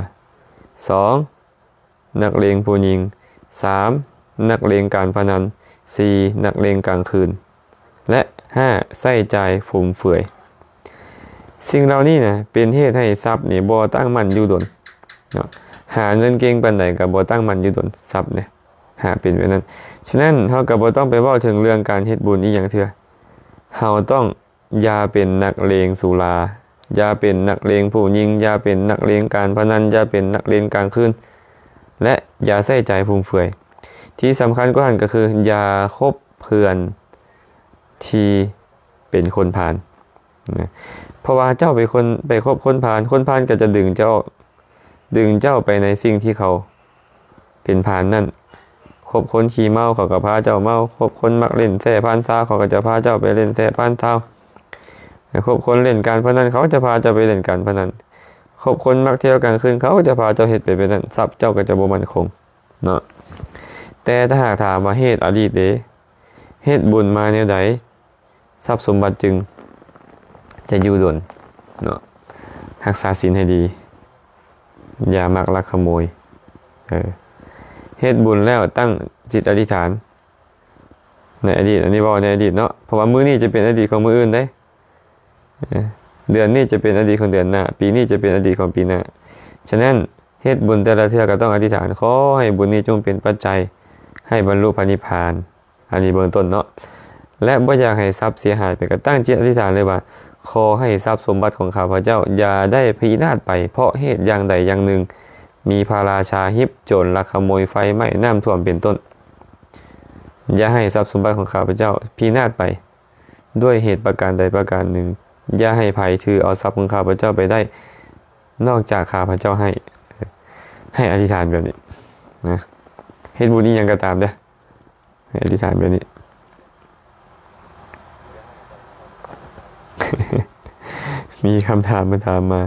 2นักเลงผู้หญิง3นักเลงการพนัน4นักเลงกลางคืนและ5ใช้จ่ายฟุ่มเฟือยสิ่งเหล่านี้นะเป็นเหตุให้ทรัพย์นี่บ่ตั้งมั่นอยู่ดนเนาะหาเงินเก่งปานใดก็บ่ตั้งมั่นอยู่ดนทรัพย์เนี่ยหาเป็นแบบนั้นฉะนั้นเฮาก็บ่ต้องไปเว้าถึงเรื่องการเฮ็ดบุญอีหยังเทื่อเฮาต้องอย่าเป็นนักเลงสุราอย่าเป็นนักเลงผู้หญิงอย่าเป็นนักเลงการพนันอย่าเป็นนักเลงกลางคืนและอย่าใส่ใจฟุ่มเฟือยที่สำคัญกว่านั้นก็คืออย่าคบเพื่อนที่เป็นคนพาลนะเพราะว่าเจ้าไปคบคนพาลก็จะดึงเจ้าไปในสิ่งที่เขาเป็นพาลนั่นคบคนขี้เมาเขาก็พาเจ้าเมาคบคนมักเล่นแซ่พานซ่าเขาก็จะพาเจ้าไปเล่นแซ่พานซ่าคบคนเล่นการพนันเขาจะพาเจ้าไปเล่นการพนันคบคนมักเที่ยวกลางคืนเขาจะพาเจ้าเฮ็ดไปนั้นทรัพย์เจ้าก็จะบ่มั่นคงเนาะแต่ถ้าหากถามว่าเหตุอดีตเด้เฮ็ดบุญมาแนวใดทรัพย์สมบัติจึงจะอยู่ดนเนาะรักษาศีลให้ดีอย่ามักลักขโมยเฮ็ดบุญแล้วตั้งจิตอธิษฐานในอดีตอันนี้ว่าในอดีตเนาะเพราะว่ามื้อนี้จะเป็นอดีตของมื้ออื่นได้เดือนนี้จะเป็นอดีตของเดือนหน้าปีนี้จะเป็นอดีตของปีหน้าฉะนั้นเฮ็ดบุญแต่ละเทื่อก็ต้องอธิษฐานขอให้บุญนี้จงเป็นปัจจัยให้บรรลุพระนิพพานอันนี้เบื้องต้นเนาะและบ่อยากให้ทรัพย์เสียหายไปก็ตั้งจิตอธิษฐานเลยว่าขอให้ทรัพย์สมบัติของข้าพเจ้าอย่าได้พินาศไปเพราะเหตุอย่างใดอย่างหนึ่งมีพระราชาฮิปโจรลักขโมยไฟไหม้น้ำท่วมเป็นต้นอย่าให้ทรัพย์สมบัติของข้าพเจ้าพินาศไปด้วยเหตุประการใดประการหนึ่งอย่าให้ภัยถือเอาทรัพย์ของข้าพเจ้าไปได้นอกจากข้าพเจ้าให้อธิษฐานแบบนี้นะเฮ็ดบุญนี้ยังก็ตามเด้อให้อธิษฐานแบบนี้ มีคำถามมาถามมา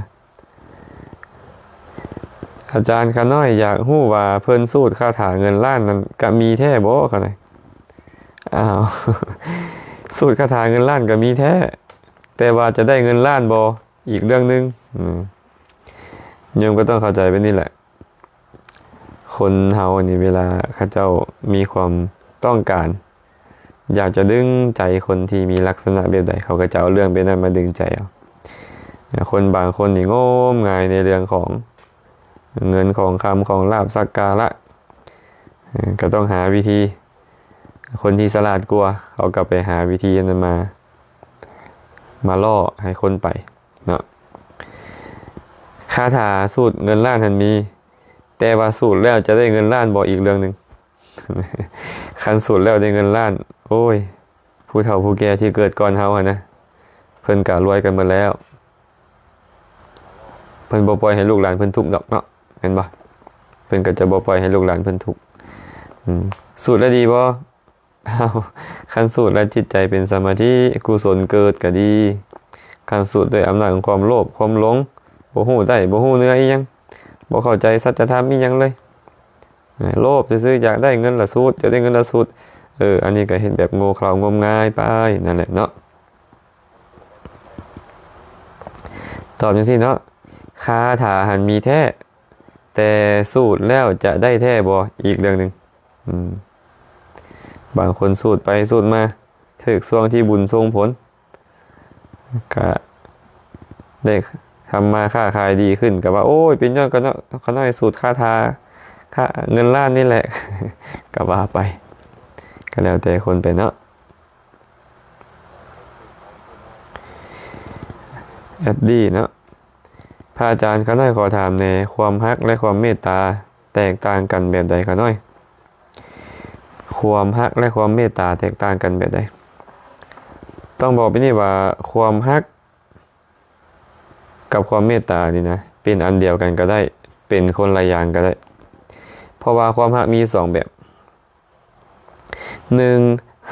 อาจารย์ขาน้อยอยากฮู้ว่าเพิ่นสูตรคาถาเงินล้านนั้นก็มีแท้บ่คะไหนอ้าว สูตรคาถาเงินล้านก็มีแท้แต่ว่าจะได้เงินล้านบ่อีกเรื่องนึงโยมก็ต้องเข้าใจไปนี่แหละคนเฮานี่เวลาเขาเจ้ามีความต้องการอยากจะดึงใจคนที่มีลักษณะแบบใดเขาก็จะเอาเรื่องแบบนั้นมาดึงใจเอาคนบางคนนี่งมงายในเรื่องของเงินของคำของลาภสักการะ ก็ต้องหาวิธีคนที่ฉลาดกว่าเขาก็ไปหาวิธีนั้นมาล่อให้คนไปเนาะคาถาสูตรเงินล้านทันมี แต่ว่าสูตรแล้วจะได้เงินล้านบ่อีกเรื่องหนึ่ง คันสูตรแล้วได้เงินล้าน โอ้ยผู้เฒ่าผู้แก่ที่เกิดก่อนเฮานะเพิ่นก็รวยกันหมดแล้วเพิ่นบ่ปล่อยให้ลูกหลานเพิ่นทุกข์ดอกเนาะเห็นบ่เพิ่นก็จะบ่ปล่อยให้ลูกหลานเพิ่นทุกข์สูตรแล้วดีบ่อ้าวคันสูตรแล้วจิตใจเป็นสมาธิกุศลเกิดก็ดีคันสูตรด้วยอำนาจของความโลภความหลงบ่ฮู้ได้บ่ฮู้เนื้ออีหยังบ่เข้าใจสัจธรรมอีหยังเลยโลภซื่อๆอยากได้เงินละสูตรจะได้เงินละสูตรอันนี้ก็เห็นแบบโง่เขลางมงายไปนั่นแหละเนาะตอบจังซี่เนาะคาถาหันมีแท้แต่สูตรแล้วจะได้แท้บ่อีกเรื่องนึงบางคนสูตรไปสูตรมาถึกช่วงที่บุญทรงผลก็ได้ทำมาค้าขายดีขึ้นกับว่าโอ้ยเป็นยอดก็น้อยสูตรคาถาค่าเงินล้านนี่แหละ ก็ว่าไปก็แล้วแต่คนไปเนาะแอดดี้เนาะพระอาจารย์เขาน้อยขอถามในความฮักและความเมตตาแตกต่างกันแบบใดเขาน้อยความฮักและความเมตตาแตกต่างกันแบบใดต้องบอกไปนี่ว่าความฮักกับความเมตตานี่นะเป็นอันเดียวกันก็ได้เป็นคนละอย่างก็ได้เพราะว่าความฮักมีสองแบบหนึ่ง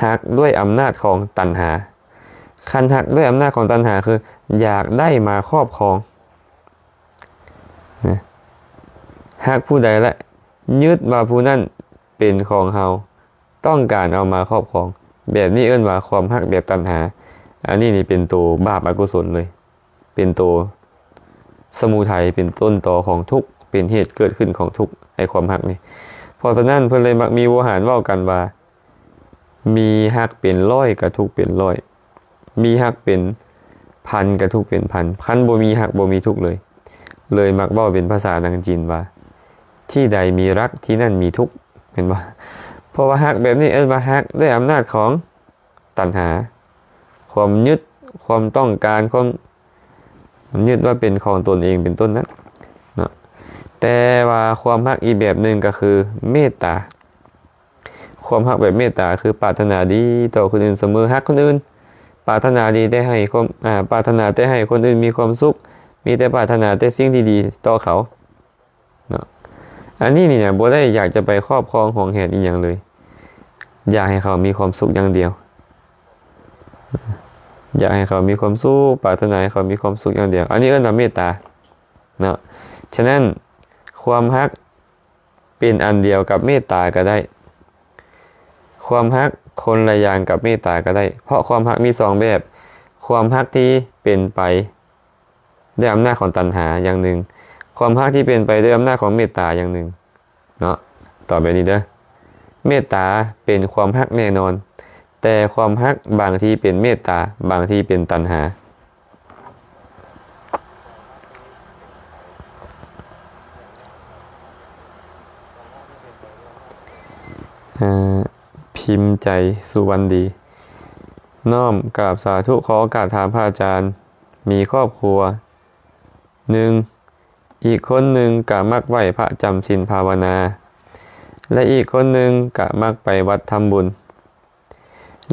ฮักด้วยอำนาจของตัณหาคันฮักด้วยอำนาจของตัณหาคืออยากได้มาครอบครองนะฮักผู้ใดละยึดว่าผู้นั้นเป็นของเฮาต้องการเอามาครอบครองแบบนี้เอิ้นว่าความฮักแบบตัณหาอันนี้นี่เป็นตัวบาปอกุศลเลยเป็นตัวสมุทัยเป็นต้นตอของทุกข์เป็นเหตุเกิดขึ้นของทุกข์ไอ้ความฮักนี่เพราะฉะนั้นเพิ่นเลยมักมีโวหารเว้ากันว่ามีฮักเป็นร้อยกับทุกข์เป็นร้อยมีฮักเป็นพันกับทุกข์เป็นพันคันบ่มีฮักบ่มีทุกข์เลยมักเว้าเป็นภาษาทางจีนว่าที่ใดมีรักที่นั่นมีทุกข์เห็นบ่เพราะว่าฮักแบบนี้เอิ้นว่าฮักด้วยอำนาจของตัณหาความยึดความต้องการความยึดว่าเป็นของตนเองเป็นต้นนั้นเนาะแต่ว่าความฮักอีกแบบหนึ่งก็คือเมตตาความฮักแบบเมตตาคือปรารถนาดีต่อคนอื่นเสมอฮักคนอื่นปรารถนาดีได้ให้ความปรารถนาได้ให้คนอื่นมีความสุขมีแต่ปรารถนาแต่สิ่งที่ดีต่อเขาเนาะอันนี้นี่เนี่ยบ่ได้อยากจะไปครอบครองห่วงแหนอีกอย่างเลยอยากให้เขามีความสุขอย่างเดียวอยากให้เขามีความสุขปรารถนาให้เขามีความสุขอย่างเดียวอันนี้เอิ้นว่าเมตตาเนาะฉะนั้นความฮักเป็นอันเดียวกับเมตตาก็ได้ความฮักคนละอย่างกับเมตตาก็ได้เพราะความฮักมีสองแบบความฮักที่เป็นไปด้วยอำนาจของตัณหาอย่างหนึ่งความฮักที่เป็นไปด้วยอำนาจของเมตตาอย่างหนึ่งเนาะต่อไปนี้เด้อเมตตาเป็นความฮักแน่นอนแต่ความฮักบางทีเป็นเมตตาบางทีเป็นตัณหาพิมพ์ใจสุวรรณดีน้อมกราบสาธุขอโอกาสถามพระอาจารย์มีครอบครัวหนึ่งอีกคนหนึ่งกะมักไหว้พระจำศีลภาวนาและอีกคนหนึ่งกะมักไปวัดทำบุญ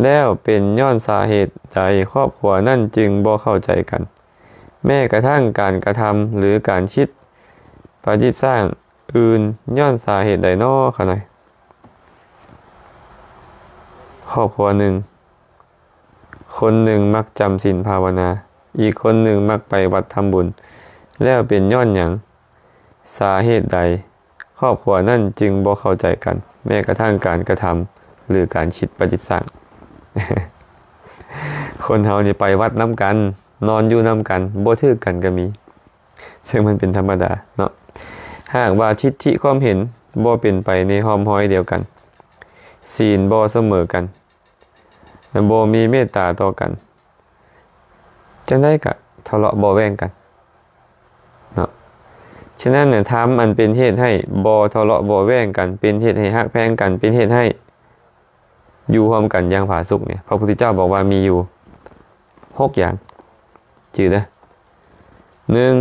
แล้วเป็นย้อนสาเหตุใดครอบครัวนั่นจึงบ่เข้าใจกันแม้กระทั่งการกระทำหรือการคิดประดิษฐ์สร้างอื่นย้อนสาเหตุใดน้อขนาดครอบครัวหนึ่งคนหนึ่งมักจำศีลภาวนาอีกคนหนึ่งมักไปวัดทำบุญแล้วเป็นย้อนหยังสาเหตุใดครอบครัวนั่นจึงบ่เข้าใจกันแม้กระทั่งการกระทำหรือการคิดประดิษฐ์สร้าง คนเฮานี่ไปวัดน้ำกันนอนอยู่น้ำกันบ่ถือกันก็มีซึ่งมันเป็นธรรมดาเนาะหากว่าทิฏฐิความเห็นบ่เป็นไปในหอมห้อยเดียวกันศีลบ่เสมอกันบ่มีเมตตาต่อกันจังได้ก็ทะเลาะบ่แว้งกันเนาะ ฉะนั้นเนี่ยทำอันเป็นเหตุให้บ่ทะเลาะบ่แว้งกันเป็นเหตุให้ฮักแพงกันเป็นเหตุให้อยู่ร่วมกันอย่างผาสุกเนี่ยพระพุทธเจ้าบอกว่ามีอยู่6อย่างจื่อเด้อ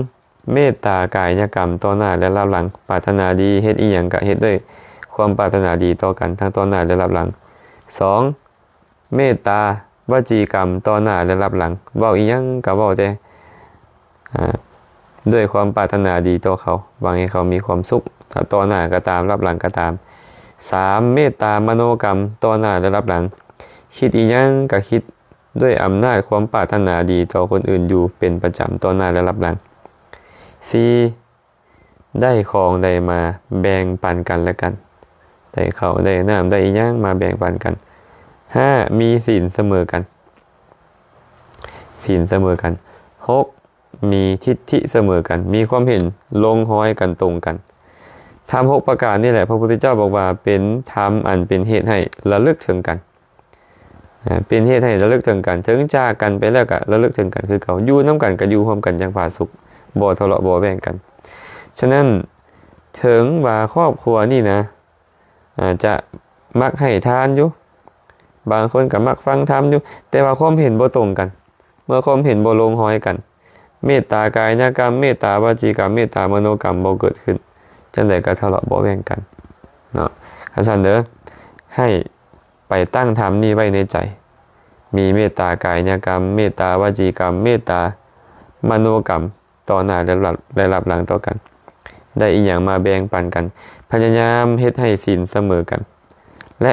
1เมตตากายกรรมต่อหน้าและรับหลังปรารถนาดีเฮ็ดอีหยังก็เฮ็ดด้วยความปรารถนาดีต่อกันทั้งต่อหน้าและรับหลัง2เมตตาวจีกรรมต่อหน้าและรับหลังเว้าอีหยังก็เว้าแต่ด้วยความปรารถนาดีต่อเขาหวังให้เขามีความสุขต่อหน้าก็ตามรับหลังก็ตาม3เมตตามโนกรรมต่อหน้าและรับหลังคิดอีหยังก็คิดด้วยอำนาจความปรารถนาดีต่อคนอื่นอยู่เป็นประจำต่อหน้าและรับหลัง4ได้ของได้มาแบ่งปันกันและกันได้ข้าวได้น้ำได้อีหยังมาแบ่งปันกัน5มีศีลเสมอกันศีลเสมอกัน6มีทิฏฐิเสมอกันมีความเห็นลงห้อยกันตรงกันธรรม6ประการนี่แหละพระพุทธเจ้าบอกว่าเป็นธรรมอันเป็นเหตุให้ระลึกถึงกันเป็นเหตุให้ระลึกถึงกันถึงจากกันไปแล้วก็ระลึกถึงกันคือเขาอยู่น้ำกันก็อยู่ร่วมกันอย่างผาสุกบ่ทะเลาะบ่แบ่งกันฉะนั้นถึงว่าครอบครัวนี่นะจะมักให้ทานอยู่บางคนก็มักฟังธรรมอยู่แต่ว่าความเห็นบ่ตรงกันเมื่อความเห็นบ่ลงห้อยกันเมตตากายกรรมเมตตาวจีกรรมเมตตามโนกรรมบ่เกิดขึ้นจังได๋ก็ทะเลาะบ่แบ่งกันเนาะคันซั่นเด้อให้ไปตั้งธรรมนี้ไว้ในใจมีเมตตากายกรรมเมตตาวจีกรรมเมตตามโนกรรมต่อหน้าและรับหลังต่อกันได้อีหยังมาแบ่งปันกันพยายามเฮ็ดให้ศีลเสมอกันและ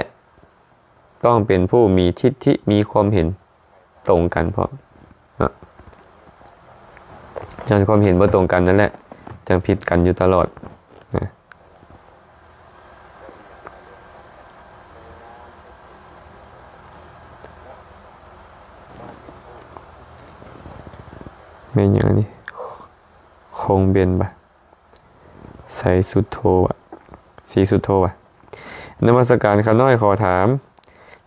ต้องเป็นผู้มีทิฏฐิมีความเห็นตรงกันพร้อมย้อนความเห็นบ่ตรงกันนั่นแหละจังผิดกันอยู่ตลอดนะแม่นหยังนี่คงเบนบ่ใส่สุดโทบ่สีสุดโทบ่นมัสการข้าน้อยขอถาม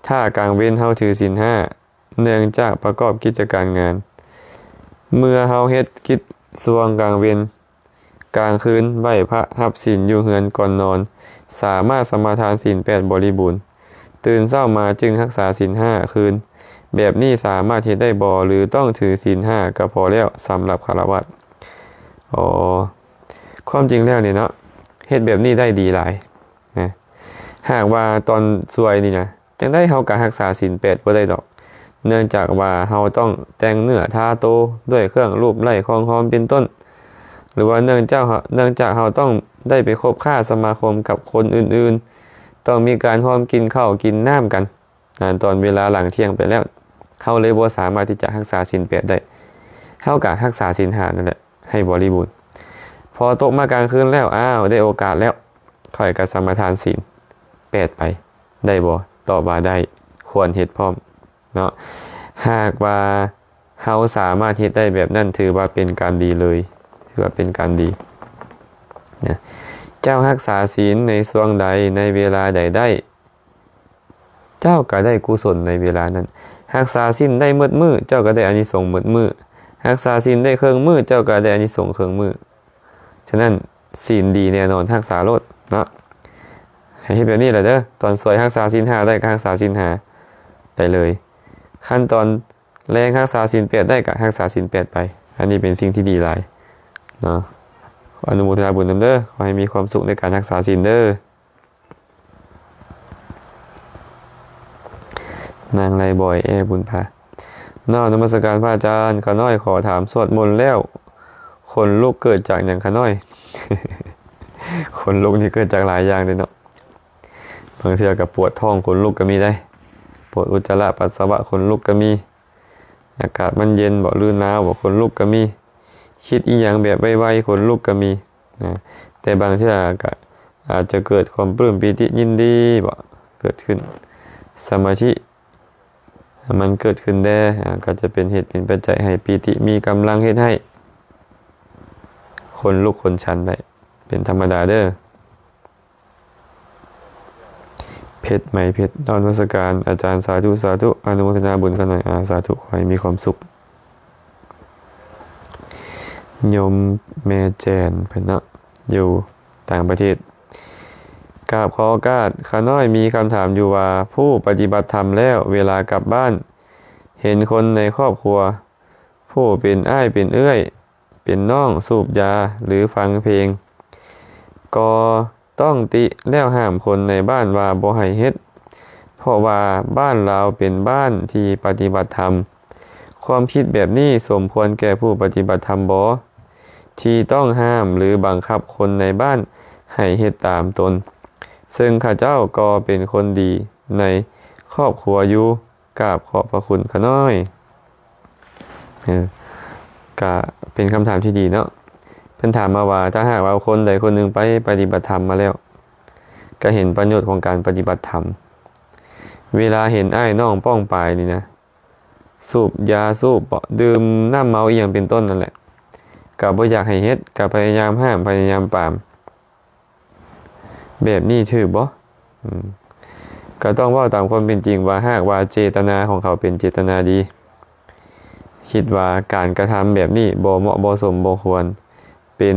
ถ้ากลางเว้นเฮาถือศีล5เนื่องจากประกอบกิจการงานเมื่อเฮาเฮ็ดกิจส่วงกลางเว้นกลางคืนไหว้พระรับศีลอยู่เฮือนก่อนนอนสามารถสมาทานศีล8บริบูรณ์ตื่นเช้ามาจึงรักษาศีล5คืนแบบนี้สามารถเฮ็ดได้บ่หรือต้องถือศีล5ก็พอแล้วสำหรับฆราวาสความจริงแล้วนี่เนาะเฮ็ดแบบนี้ได้ดีหลายนะหากว่าตอนสวยนี่นะจังได้เฮาก็รักษาศีล8บ่ได้ดอกเนื่องจากว่าเฮาต้องแต่งเนื้อทาโตด้วยเครื่องรูปไล้ของหอมเป็นต้นหรือว่าเนื่องจากเฮาต้องได้ไปคบค้าสมาคมกับคนอื่นๆต้องมีการร่วมกินข้าวกินน้ำกันตอนเวลาหลังเที่ยงไปแล้วเฮาเลยบ่สามารถที่จะรักษาศีล8ได้เฮาก็รักษาศีล5นั่นแหละให้บริบูรณ์พอตกมากลางคืนแล้วได้โอกาสแล้วค่อยก็สมาทานศีล8ไปได้บ่ตอบว่าได้ควรเฮ็ดพร้อมเนาะหากว่าเฮาสามารถเฮ็ดได้แบบนั้นถือว่าเป็นการดีเลยถือว่าเป็นการดีนะเจ้ารักษาศีลในช่วงใดในเวลาใดได้เจ้าก็ได้กุศลในเวลานั้นรักษาศีลได้มื้อมื้อเจ้าก็ได้อานิสงส์มื้อมื้อรักษาศีลได้ครึ่งมื้อเจ้าก็ได้อานิสงส์ครึ่งมื้อฉะนั้นศีลดีแน่นอนรักษาโลดเนาะให้เฮ็ดแบบนี้แหละเด้อตอนสวยรักษาศีล5ได้ก็รักษาศีล5ได้เลยขั้นตอนแรงรักษาศีล8ได้ก็รักษาศีล8ไปอันนี้เป็นสิ่งที่ดีหลายเนาะขออนุโมทนาบุญนำเด้อขอให้มีความสุขในการรักษาศีลเด้อนางไรบ่อยบุญพานอกนมัสการพระอาจารย์ข้าน้อยขอถามสวดมนต์แล้วคนลุกเกิดจากอย่างข้าน้อย คนลุกนี่เกิดจากหลายอย่างเลยเนาะบางทีก็ปวดท้องคนลุกก็มีได้ปวดอุจจาระปัสสาวะคนลุกก็มีอากาศมันเย็นบ่หรือหนาวบ่คนลุกก็มีคิดอีหยังแบบไวๆคนลุกก็มีนะแต่บางทีก็อาจจะเกิดความปลื้มปีติยินดีบ่เกิดขึ้นสมาธิมันเกิดขึ้นได้ก็จะเป็นเหตุเป็นปัจจัยให้ปีติมีกำลังเฮ็ดให้คนลุกคนชันได้เป็นธรรมดาเด้อเพชรไหมเพชรตอนวัสการอาจารย์สาธุสาธุอนุโมทนาบุญกันหน่อยสาธุขอให้มีความสุขโยมแม่แจนเพิ่นเนาะ อยู่ต่างประเทศกราบขอโอกาสข้าน้อยมีคำถามอยู่ว่าผู้ปฏิบัติธรรมแล้วเวลากลับบ้านเห็นคนในครอบครัวผู้เป็นอ้ายเป็นเอื้อยเป็นน้องสูบยาหรือฟังเพลงก็ต้องติแล้วห้ามคนในบ้านว่าบ่ให้เฮ็ดเพราะว่าบ้านเราเป็นบ้านที่ปฏิบัติธรรมความคิดแบบนี้สมควรแก่ผู้ปฏิบัติธรรมบ่ที่ต้องห้ามหรือบังคับคนในบ้านให้เฮ็ดตามตนซึ่งข้าเจ้าก็เป็นคนดีในครอบครัวอยู่กราบขอบพระคุณข้าน้อยก็เป็นคำถามที่ดีเนาะเพิ่นถามมาว่าถ้าหากว่าคนใดคนหนึ่งไปปฏิบัติธรรมมาแล้วก็เห็นประโยชน์ของการปฏิบัติธรรมเวลาเห็นอ้ายน้องป้องปายนี่นะสูบยาสูบดื่มน้ำเมาอีหยังเป็นต้นนั่นแหละก็บ่อยากให้เฮ็ดก็พยายามห้ามพยายามปรามแบบนี้ถือบ่ก็ต้องว่าตามความเป็นจริงว่าหากว่าเจตนาของเขาเป็นเจตนาดีคิดว่าการกระทำแบบนี้บ่เหมาะบ่สมบ่ควรเป็น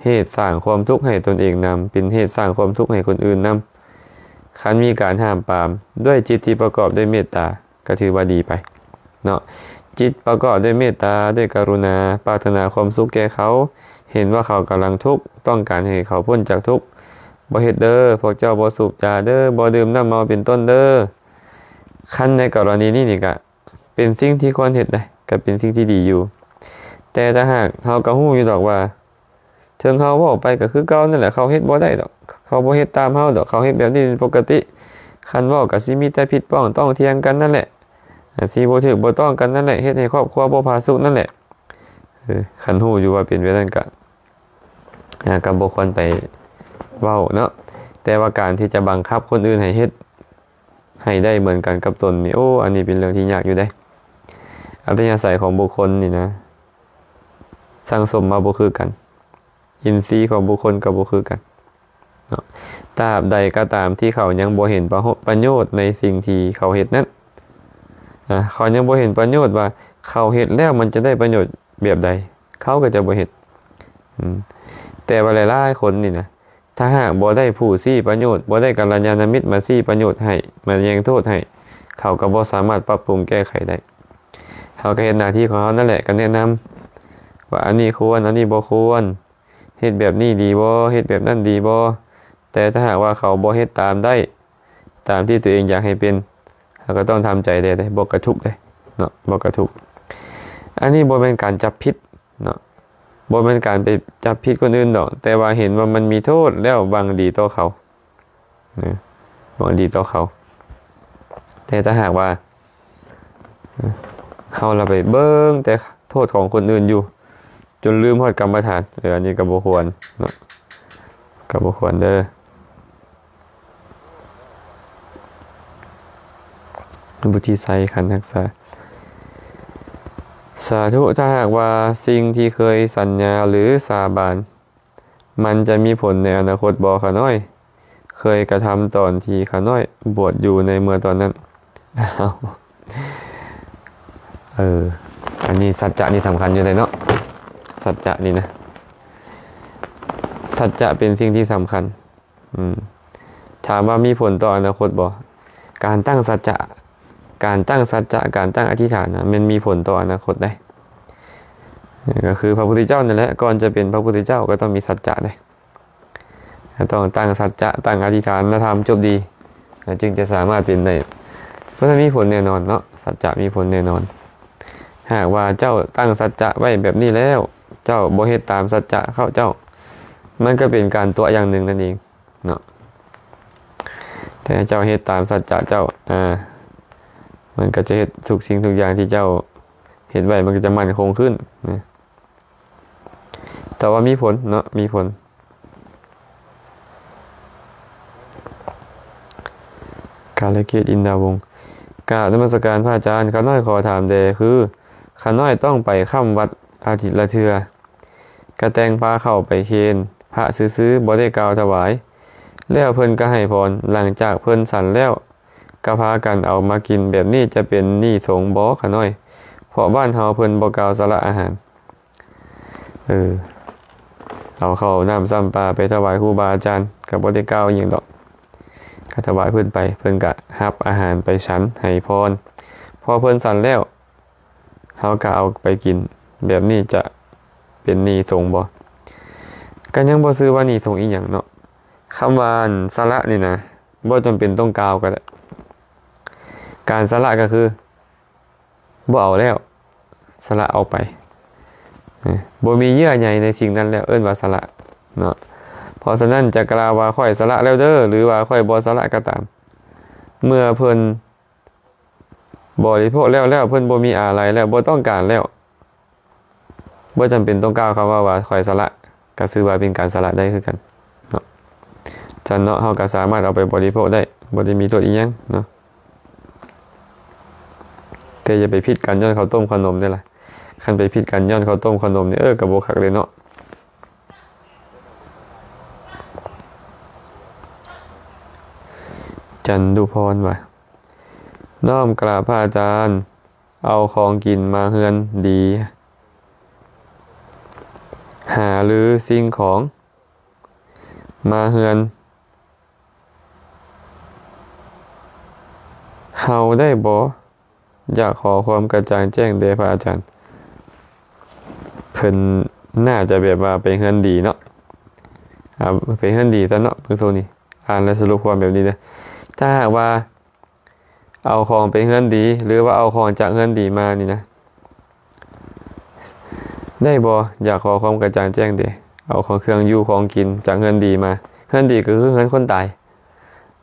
เหตุสร้างความทุกข์ให้ตนเองนำเป็นเหตุสร้างความทุกข์ให้คนอื่นนำคันมีการห้ามปรามด้วยจิตที่ประกอบด้วยเมตตาก็ถือว่าดีไปเนาะจิตประกอบด้วยเมตตาด้วยกรุณาปรารถนาความสุขแก่เขาเห็นว่าเขากำลังทุกข์ต้องการให้เขาพ้นจากทุกข์บ่เฮ็ดเด้อพวกเจ้าบ่สูบยาเด้อบ่ดื่มน้ำเมาเป็นต้นเด้อคันในกรณีนี้นี่ก็เป็นสิ่งที่ควรเฮ็ดได้ก็เป็นสิ่งที่ดีอยู่แต่ถ้าหากเฮาก็ฮู้อยู่ดอกว่าถึงเฮาเว้าไปก็คือเก่านั่นแหละเขาเฮ็ดบ่ได้ดอกเขาบ่เฮ็ดตามเฮาดอกเขาเฮ็ดแบบนี้เป็นปกติคันเว้าก็สิมีแต่ผิดป้องต้องเถียงกันนั่นแหละสิบ่ถูกบ่ต้องกันนั่นแหละเฮ็ดให้ครอบครัวบ่ผาสุกนั่นแหละคันฮู้อยู่ว่าเป็นแบบนั้นก็บ่ควรไปเว้าเนาะแต่ว่าการที่จะบังคับคนอื่นให้เฮ็ดให้ได้เหมือนกันกับตนนี่โอ้อันนี้เป็นเรื่องที่ยากอยู่ได้อัธยาศัยของบุคคลนี่นะสร้างสมมาบ่คือกันอินทรีย์ของบุคคลก็บ่คือกันเนาะตราบใดก็ตามที่เขายังบ่เห็นประโยชน์ในสิ่งที่เขาเฮ็ดนั้นเขายังบ่เห็นประโยชน์ว่าเขาเฮ็ดแล้วมันจะได้ประโยชน์แบบใดเขาก็จะบ่เฮ็ดแต่ว่าหลายๆคนนี่นะถ้าหากบ่ได้ผู้ซี่ประโยชน์บ่ได้กัลยาณมิตรมาซี่ประโยชน์ให้มาแยงโทษให้เขาก็บ่สามารถปรับปรุงแก้ไขได้เขาก็เฮ็ดหน้าที่ของเขานั่นแหละก็แนะนำว่าอันนี้ควรอันนี้บ่ควรเฮ็ดแบบนี้ดีบ่เฮ็ดแบบนั้นดีบ่แต่ถ้าหากว่าเขาบ่เฮ็ดตามได้ตามที่ตัวเองอยากให้เป็นเขาก็ต้องทำใจได้บ่กระทุกได้เนาะบ่กระทุกอันนี้บ่เป็นการจับผิดเนาะบ่เป็นการไปจับผิดคนอื่นดอกแต่ว่าเห็นว่ามันมีโทษแล้วบางดีต่อเขาบางดีต่อเขาแต่ถ้าหากว่าเราไปเบิ่งแต่โทษของคนอื่นอยู่จนลืมฮอดกรรมฐานอันนี้ก็บ่ควรเนาะก็บ่ควรเด้อบุธิไสขันธ์ทักษะสาธุถ้าหากว่าสิ่งที่เคยสัญญาหรือสาบานมันจะมีผลในอนาคตบ่ข้าน้อยเคยกระทำตอนที่ข้าน้อยบวชอยู่ในเมื่อตอนนั้นอันนี้สัจจะนี่สำคัญอยู่เลยเนาะสัจจะนี่นะสัจจะเป็นสิ่งที่สำคัญถามว่ามีผลต่ออนาคตบ่การตั้งสัจจะการตั้งอธิษฐานนะมันมีผลต่ออนาคตได้ก็คือพระพุทธเจ้านั่นแหละก่อนจะเป็นพระพุทธเจ้าก็ต้องมีสัจจะได้ต้องตั้งสัจจะตั้งอธิษฐานและทำจบดีจึงจะสามารถเป็นได้เพราะถ้ามีผลแน่นอนเนาะสัจจะมีผลแน่นอนหากว่าเจ้าตั้งสัจจะไว้แบบนี้แล้วเจ้าบ่เฮ็ดตามสัจจะเข้าเจ้ามันก็เป็นการตัวอย่างหนึ่งนั่นเองเนาะแต่เจ้าเฮ็ดตามสัจจะเจ้ามันก็จะเฮ็ดทุกสิ่งทุกอย่างที่เจ้าเฮ็ดไว้มันก็จะมั่นคงขึ้นนะแต่ว่ามีผลเนาะมีผลกาลเกตอินดาวงศ์กราบนมัสการพระอาจารย์ข้าน้อยขอถามเดคือข้าน้อยต้องไปค่ำวัดอาทิตย์ละเทื่อกระแตงพาเข้าไปเคนพระซื้อบ่ได้กล่าวถวายแล้วเพิ่นก็ให้พรหลังจากเพิ่นสั่นแล้วก็พากันเอามากินแบบนี้จะเป็นหนี้สงฆ์บ่ข้าน้อยเพราะบ้านเฮาเพิ่นบ่กล่าวสละอาหาร เอาเข้าวน้ำซ้ำปลาไปถวายครูบาอาจารย์กับ่ได้กล่าวอหย่างดอกก็ถวายเพิ่นไปเพิ่นก็รับอาหารไปฉันให้พรพอเพิ่นฉันแล้วเฮาก็เอาไปกินแบบนี้จะเป็นหนี้สงฆ์บ่ก็ยังบ่ซื้อว่าหนี้สงฆ์อีหยังเนาะคำว่าสละนี่นะบ่จำเป็นต้องกล่าวก็ได้การสละก็คือบ่เอาแล้วสละเอาไปบ่มีเยื่อใยในสิ่งนั้นแล้วเอิ้นว่าสละเนาะเพราะฉะนั้นจะกล่าวว่าค่อยสละแล้วเด้อหรือว่าค่อยบ่สละก็ตามเมื่อเพิ่นบริโภคแล้วเพิ่นบ่มีอะไรแล้วบ่ต้องการแล้วบ่จำเป็นต้องกล่าวคำว่าค่อยสละก็ถือว่าเป็นการสละได้คือกันเนาะจันเนาะเฮาก็สามารถเอาไปบริโภคได้บ่ได้มีโทษอีหยังเนาะแต่อย่าไปผิดกันย้อนข้าวต้มขนมได้ล่ะคันไปผิดกันย้อนข้าวต้มขนมนี่ก็บ่คักเลยเนาะจันดุพรว่าน้อมกราบพระอาจารย์เอาของกินมาเฮือนดีหาหรือสิ่งของมาเฮือนเฮาได้บ่อยากขอความกระจ่างแจ้งแด่พระอาจารย์เพิ่นน่าจะแบบว่าไปเฮือนดีเนาะไปเฮือนดีซะเนาะเพิ่นโซนี่อ่านแล้วสรุปความแบบนี้เด้อถ้าหากว่าเอาของไปเฮือนดีหรือว่าเอาของจากเฮือนดีมานี่นะได้บ่อยากขอความกระจ่างแจ้งเด้เอาของเครื่องอยู่ของกินจากเฮือนดีมาเฮือนดีก็คือเฮือนคนตาย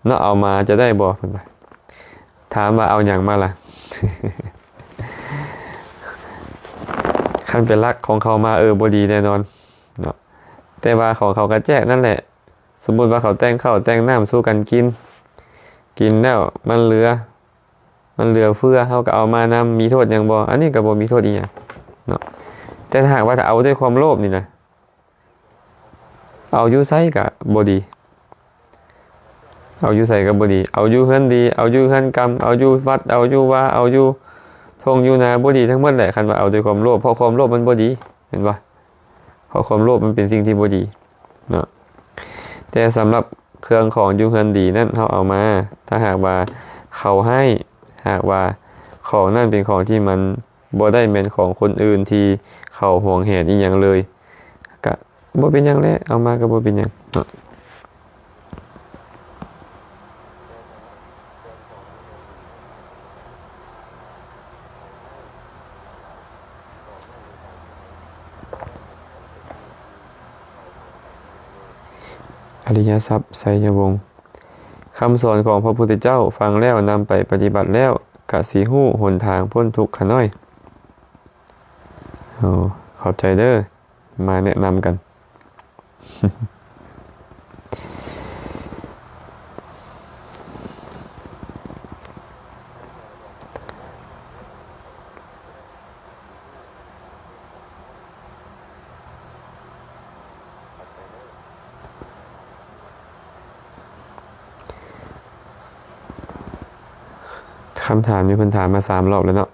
เนาะเอามาจะได้บ่เพิ่นว่าถามว่าเอาหยังมาล่ะ คันเป็นรักของเขามาบ่ดีแน่นอนเนาะแต่ว่าของเขาก็แจกนั่นแหละสมมุติว่าเขาแต่งข้าวแต่งน้ำสู้กันกินแล้วมันเหลือเฟือเฮาก็เอามานำมีโทษหยังบ่อันนี้ก็บ่มีโทษอีหยังเนาะแต่ถ้าหากว่าถ้าเอาด้วยความโลภนี่นะเอาอยู่ไสก็บ่ดีเอาอยู่ไสก็บ่ดีเอาอยู่เฮือนดีเอาอยู่เฮือนกรรมเอาอยู่วัดเอาอยู่ว่าเอาอยู่ทงอยู่นาบ่ดีทั้งหมดแหละคันว่าเอาด้วยความโลภเพราะความโลภมันบ่ดีเห็นบ่เพราะความโลภมันเป็นสิ่งที่บ่ดีเนาะแต่สำหรับเครื่องของอยู่เฮือนดีนั่นเฮาเอามาถ้าหากว่าเขาให้หากว่าของนั่นเป็นของที่มันบ่ได้แม่นของคนอื่นที่เขาหวงแหนอีหยังเลยก็บ่เป็นหยังแหละเอามาก็บ่เป็นหยังเนาะอริยทรัพย์ไสยวงศ์คำสอนของพระพุทธเจ้าฟังแล้วนำไปปฏิบัติแล้วกะสิฮู้หนทางพ้นทุกข์ขะน้อยขอบใจเด้อมาแนะนำกัน คำถามมีคนถามมา3 รอบแล้วเนาะ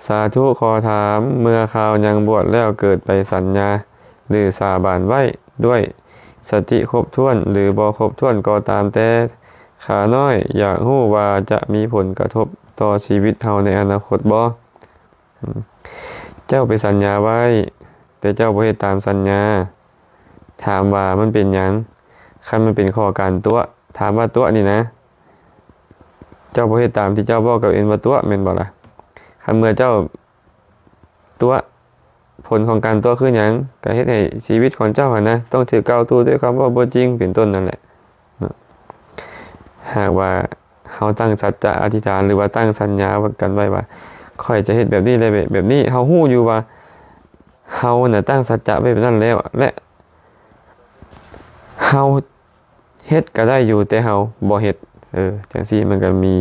สาธุขอถามเมื่อข่าวยังบวชแล้วเกิดไปสัญญาหรือสาบานไว้ด้วยสติครบถ้วนหรือบ่ครบถ้วนก็ตามแต่ขาน้อยอยากรู้ว่าจะมีผลกระทบต่อชีวิตเฮาในอนาคตบ่เจ้าไปสัญญาไว้แต่เจ้าบ่เฮ็ดตามสัญญาถามว่ามันเป็นหยังคันมันเป็นข้อการตัวถามว่าตัวนี่นะเจ้าบ่เฮ็ดตามที่เจ้าบอกกับเอ็นว่าตัวแม่นบ่ล่ะคันเมื่อเจ้าตัวผลของการตัวคือหยังก็เฮ็ดให้ชีวิตของเจ้านะต้องถือกล่าวตูด้วยความว่าบ่จริงเป็นต้นนั่นแหละหากว่าเฮาตั้งสัจจะอธิษฐานหรือว่าตั้งสัญญากันไว้ว่าค่อยจะเฮ็ดแบบนี้เลยแบบนี้เฮาฮู้อยู่ว่าเฮาน่ะตั้งสัจจะไว้แบบนั้นแล้วและเฮาเฮ็ดก็ได้อยู่แต่เฮาบ่เฮ็ดจังซี่มันก็มี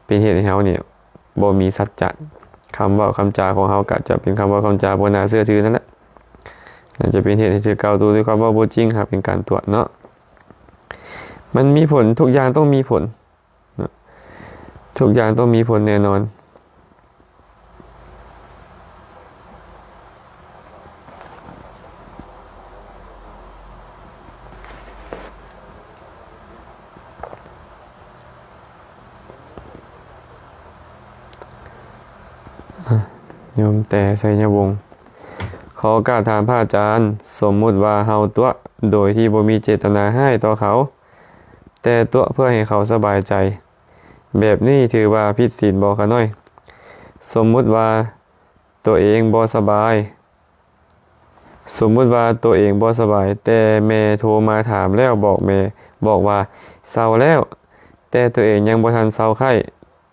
เป็นเหตุให้เฮาเนี่ยบ่มีสัจจะคำเว้าคำจาของเฮาก็จะเป็นคำเว้าคำจาบ่น่าเชื่อถือนั่นแหละนั่นจะเป็นเหตุให้ถือกล่าวตูด้วยความว่าบ่จริงครับเป็นการตรวจเนาะมันมีผลทุกอย่างต้องมีผลทุกอย่างต้องมีผลแน่นอน โยมแต่ไสยวงศ์ขอโอกาสถามพระอาจารย์สมมุติว่าเฮาตัวโดยที่บ่มีเจตนาให้ต่อเขาแต่ตัวเพื่อให้เขาสบายใจแบบนี้ถือว่าผิดศีลบ่คะน้อยสมมุติว่าตัวเองบ่สบายแต่แม่โทรมาถามแล้วบอกว่าเศร้าแล้วแต่ตัวเองยังบ่ทันเศร้าไข้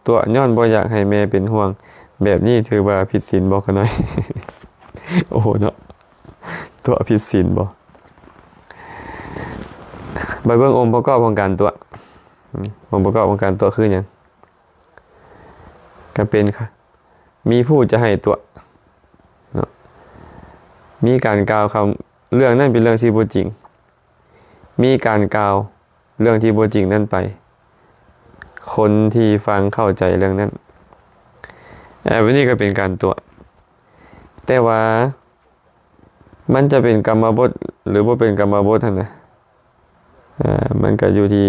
ตัวย้อนบ่อยากให้แม่เป็นห่วงแบบนี้ถือว่าผิดศีลบ่คะน้อย โอ้โหเนาะตัวผิดศีลบ่ไปเบิ่งองค์ประกอบของการตัวองค์ประกอบของการตัวคือหยังก็เป็นค่ะมีผู้จะให้ตัวเนาะมีการกล่าวคำเรื่องนั้นเป็นเรื่องที่บ่จริงมีการกล่าวเรื่องที่บ่จริงนั่นไปคนที่ฟังเข้าใจเรื่องนั้นแบบนี้ก็เป็นการตัวแต่ว่ามันจะเป็นกรรมบทหรือว่าเป็นกรรมบทนะมันก็อยู่ที่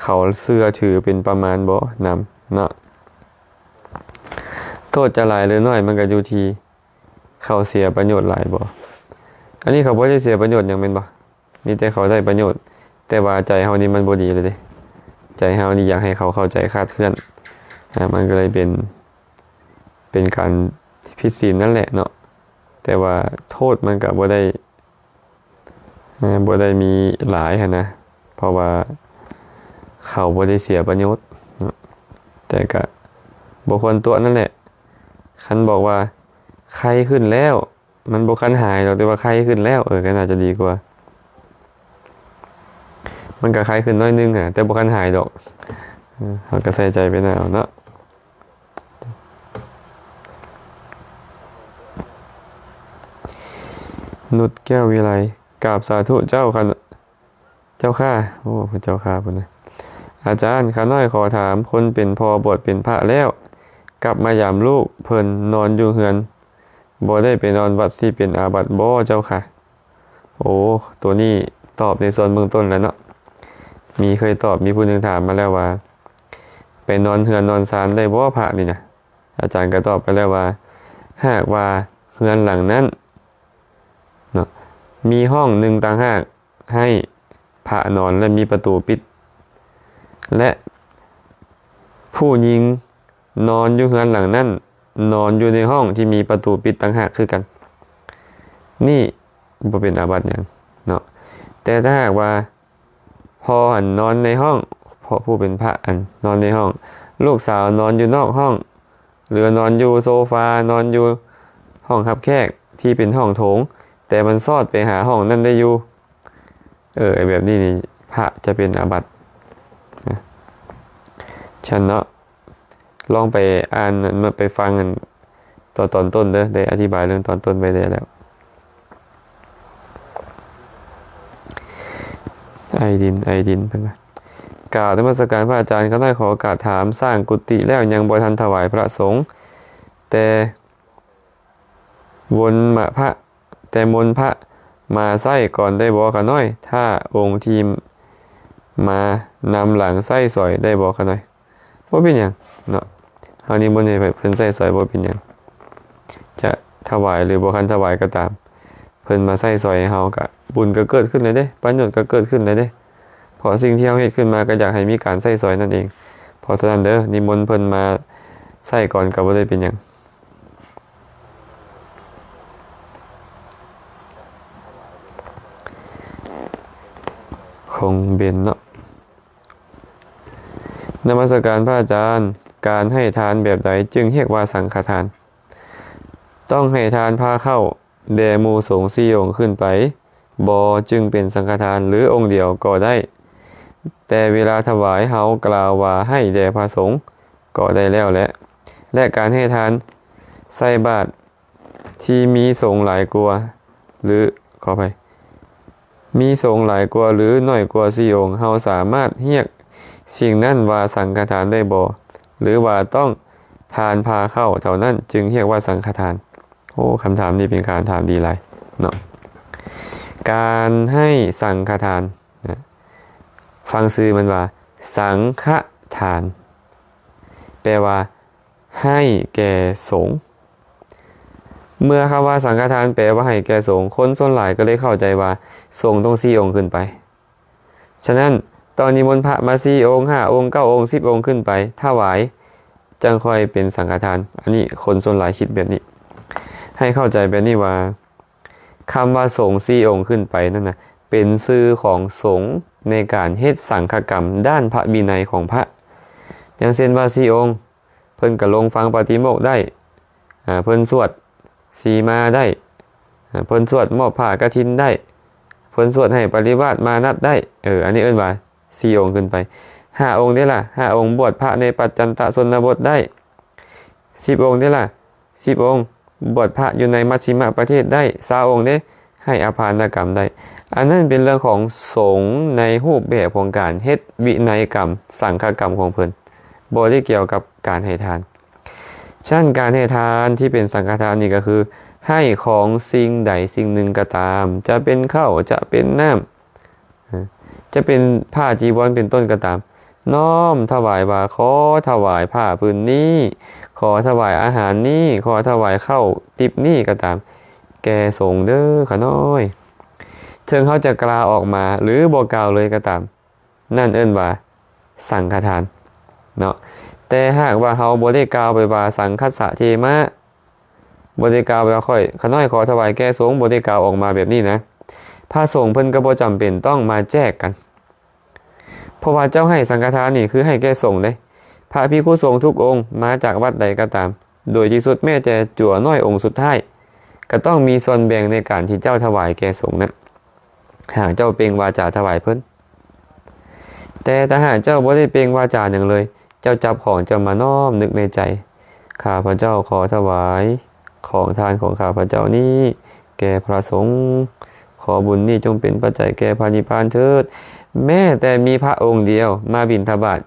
เขาเสื้อถือเป็นประมาณบ่นำเนาะโทษจะหลายหรือน้อยมันก็อยู่ที่เขาเสียประโยชน์หลายบ่อันนี้เขาบ่ได้เสียประโยชน์หยังแม่นบ่มีแต่เขาได้ประโยชน์แต่ว่าใจเฮานี่มันบ่ดีเลยเด้ใจเฮานี่อยากให้เขาเข้าใจคลาดเคลื่อนมันก็เลยเป็นการผิดศีลนั่นแหละเนาะแต่ว่าโทษมันก็บ่ได้มีหลายหั้นนะเพราะว่าเขาบ่ได้เสียประโยชน์แต่ก็บ่ควรตัวนั่นแหละคันบอกว่าไข้ขึ้นแล้วมันบ่คันหายหรอกแต่ว่าไข้ขึ้นแล้วก็น่าจะดีกว่ามันก็ไข้ขึ้นน้อยนึงแต่บ่คันหายดอกเฮาก็ใส่ใจไปหน่อยเนาะนุชแก้ววิไลกราบสาธุเจ้าค่ะโอ้พระเจ้าค่ะพุ่นนะอาจารย์ข้าน้อยขอถามคนเป็นพ่อบวชเป็นพระแล้วกลับมายามลูกเพิ่นนอนอยู่เฮือนบ่ได้ไปนอนวัดที่เป็นอาบัติบ่เจ้าค่ะโอ้ตัวนี้ตอบในส่วนเบื้องต้นแล้วเนาะเคยตอบมีผู้หนึงถามมาแล้วว่าไปนอนเฮือนนอนศาลได้บ่พระนี่นะอาจารย์ก็ตอบไปแล้วว่าหากว่าเฮือนหลังนั้นมีห้องหนึ่งต่างหากให้พระนอนและมีประตูปิดและผู้หญิงนอนอยู่เฮือนหลังนั้นนอนอยู่ในห้องที่มีประตูปิดต่างหากคือกันนี่บ่เป็นอาบัติหยังเนาะแต่ถ้าหากว่าพ่อหันนอนในห้องพ่อผู้เป็นพระอันนอนในห้องลูกสาวนอนอยู่นอกห้องหรือนอนอยู่โซฟานอนอยู่ห้องคับแขกที่เป็นห้องโถงแต่มันซอดไปหาห้องนั่นได้อยู่แบบนี้นี่พระจะเป็นอาบัติฉันเนาะลองไปอ่านมาไปฟังกันตอนต้นเด้อได้อธิบายเรื่องตอนต้นไปได้แล้วไอดินเพิ่นว่ากล่าวนมัสการพระอาจารย์ก็ได้ขอโอกาสถามสร้างกุฏิแล้วยังบ่ทันถวายพระสงฆ์แต่มนต์พระมาใส่ก่อนได้บ่คะน้อยถ้าองค์ทีมมานำหลังใส่สอยได้บ่คะน้อยบ่เป็นหยังเนาะเฮานี่บ่ได้เพิ่นใส่สอยบ่เป็นหยังจะถวายหรือบ่คันถวายก็ตามเพิ่นมาใส่สอยให้เฮาก็บุญก็เกิดขึ้นเลยเด้ประโยชน์ก็เกิดขึ้นเลยเด้เพราะสิ่งที่เฮาเฮ็ดขึ้นมาก็อยากให้มีการใส่สอยนั่นเองเพราะฉะนั้นเด้อนิมนต์เพิ่นมาใส่ก่อนก็บ่ได้เป็นหยังคงเบนเนาะนมัสการพระอาจารย์การให้ทานแบบใดจึงเรียกว่าสังฆทานต้องให้ทานพาเข้าแด่หมู่สงฆ์4องค์ขึ้นไปบ่จึงเป็นสังฆทานหรือองค์เดียวก็ได้แต่เวลาถวายเฮากล่าวว่าให้แด่พระสงฆ์ก็ได้แล้วและการให้ทานใส่บาตรที่มีสงฆ์หลายกว่าหรือขออภัยมีสงฆ์หลายกว่าหรือน้อยกว่า4องค์เฮาสามารถเรียกสิ่งนั้นว่าสังฆทานได้บ่หรือว่าต้องทานพาเข้าเท่านั้นจึงเรียกว่าสังฆทานโอ้คำถามนี้เป็นการถามดีหลายเนาะการให้สังฆทานฟังซื่อมันว่าสังฆทานแปลว่าให้แก่สงฆ์ เมื่อคำว่าสังฆทานแปลว่าให้แก่สงฆ์คนส่วนหลายก็เลยเข้าใจว่าสงฆ์ต้อง4 องค์ขึ้นไปฉะนั้นตอนนิมนต์พระมา4 องค์5 องค์9 องค์10 องค์ขึ้นไปถวายจังค่อยเป็นสังฆทานอันนี้คนส่วนหลายคิดแบบนี้ให้เข้าใจแบบนี้ว่าคำว่าสงฆ์4 องค์ขึ้นไปนั่นนะเป็นชื่อของสงฆ์ในการเฮ็ดสังฆกรรมด้านพระวินัยของพระอย่างเช่นว่า4 องค์เพิ่นก็ลงฟังปาฏิโมกข์ได้เพิ่นสวดสีมาได้เพิ่นสวดมอบผ้ากฐินได้เพิ่นสวดให้ปริวาสมานัดได้อันนี้เอิ้นว่า4 องค์ขึ้นไป5 องค์นี่ล่ะ5 องค์บวชพระในปัจจันตชนบทได้10 องค์นี่ล่ะ10 องค์บวชพระอยู่ในมัชชิมประเทศได้20 องค์นี้ให้อภานกรรมได้อันนั้นเป็นเรื่องของสงฆ์ในรูปแบบของการเฮ็ดวินัยกรรมสังฆกรรมของเพิ่นบ่ได้เกี่ยวกับการให้ทานฉะนั้นการให้ทานที่เป็นสังฆทานนี่ก็คือให้ของสิ่งใดสิ่งหนึ่งก็ตามจะเป็นข้าวจะเป็นน้ำจะเป็นผ้าจีวรเป็นต้นก็ตามน้อมถวายว่าขอถวายผ้าผืนนี้ขอถวายอาหารนี้ขอถวายข้าวติบนี้ก็ตามแก่สงฆ์เด้อขะน้อยถึงเขาจะกล่าวออกมาหรือบ่กล่าวเลยก็ตามนั่นเอิ้นว่าสังฆทานเนาะแต่หากว่าเขาบ่ได้กล่าวไปว่าสังคัสสะเทมะบ่ได้กล่าวไปว่าค่อยขะน้อยขอถวายแก่สงฆ์บ่ได้กล่าวออกมาแบบนี้นะพระสงฆ์เพิ่นก็บ่จำเป็นต้องมาแจกกันเพราะว่าเจ้าให้สังฆทานนี่คือให้แก่สงฆ์เด้พระภิกษุสงฆ์ทุกองค์มาจากวัดใดก็ตามโดยที่สุดแม้แต่จั่วน้อยองค์สุดท้ายก็ต้องมีส่วนแบ่งในการที่เจ้าถวายแก่สงฆ์นั้นหากเจ้าเปล่งวาจาถวายเพิ่นแต่ถ้าหากเจ้าบ่ได้เปล่งวาจาหยังเลยเจ้าจับของเจ้ามาน้อมนึกในใจข้าพเจ้าขอถวายของทานของข้าพเจ้านี้แก่พระสงฆ์ขอบุญนี้จงเป็นปัจจัยแก่พระนิพพานเถิดแม้แต่มีพระองค์เดียวมาบิณฑบาต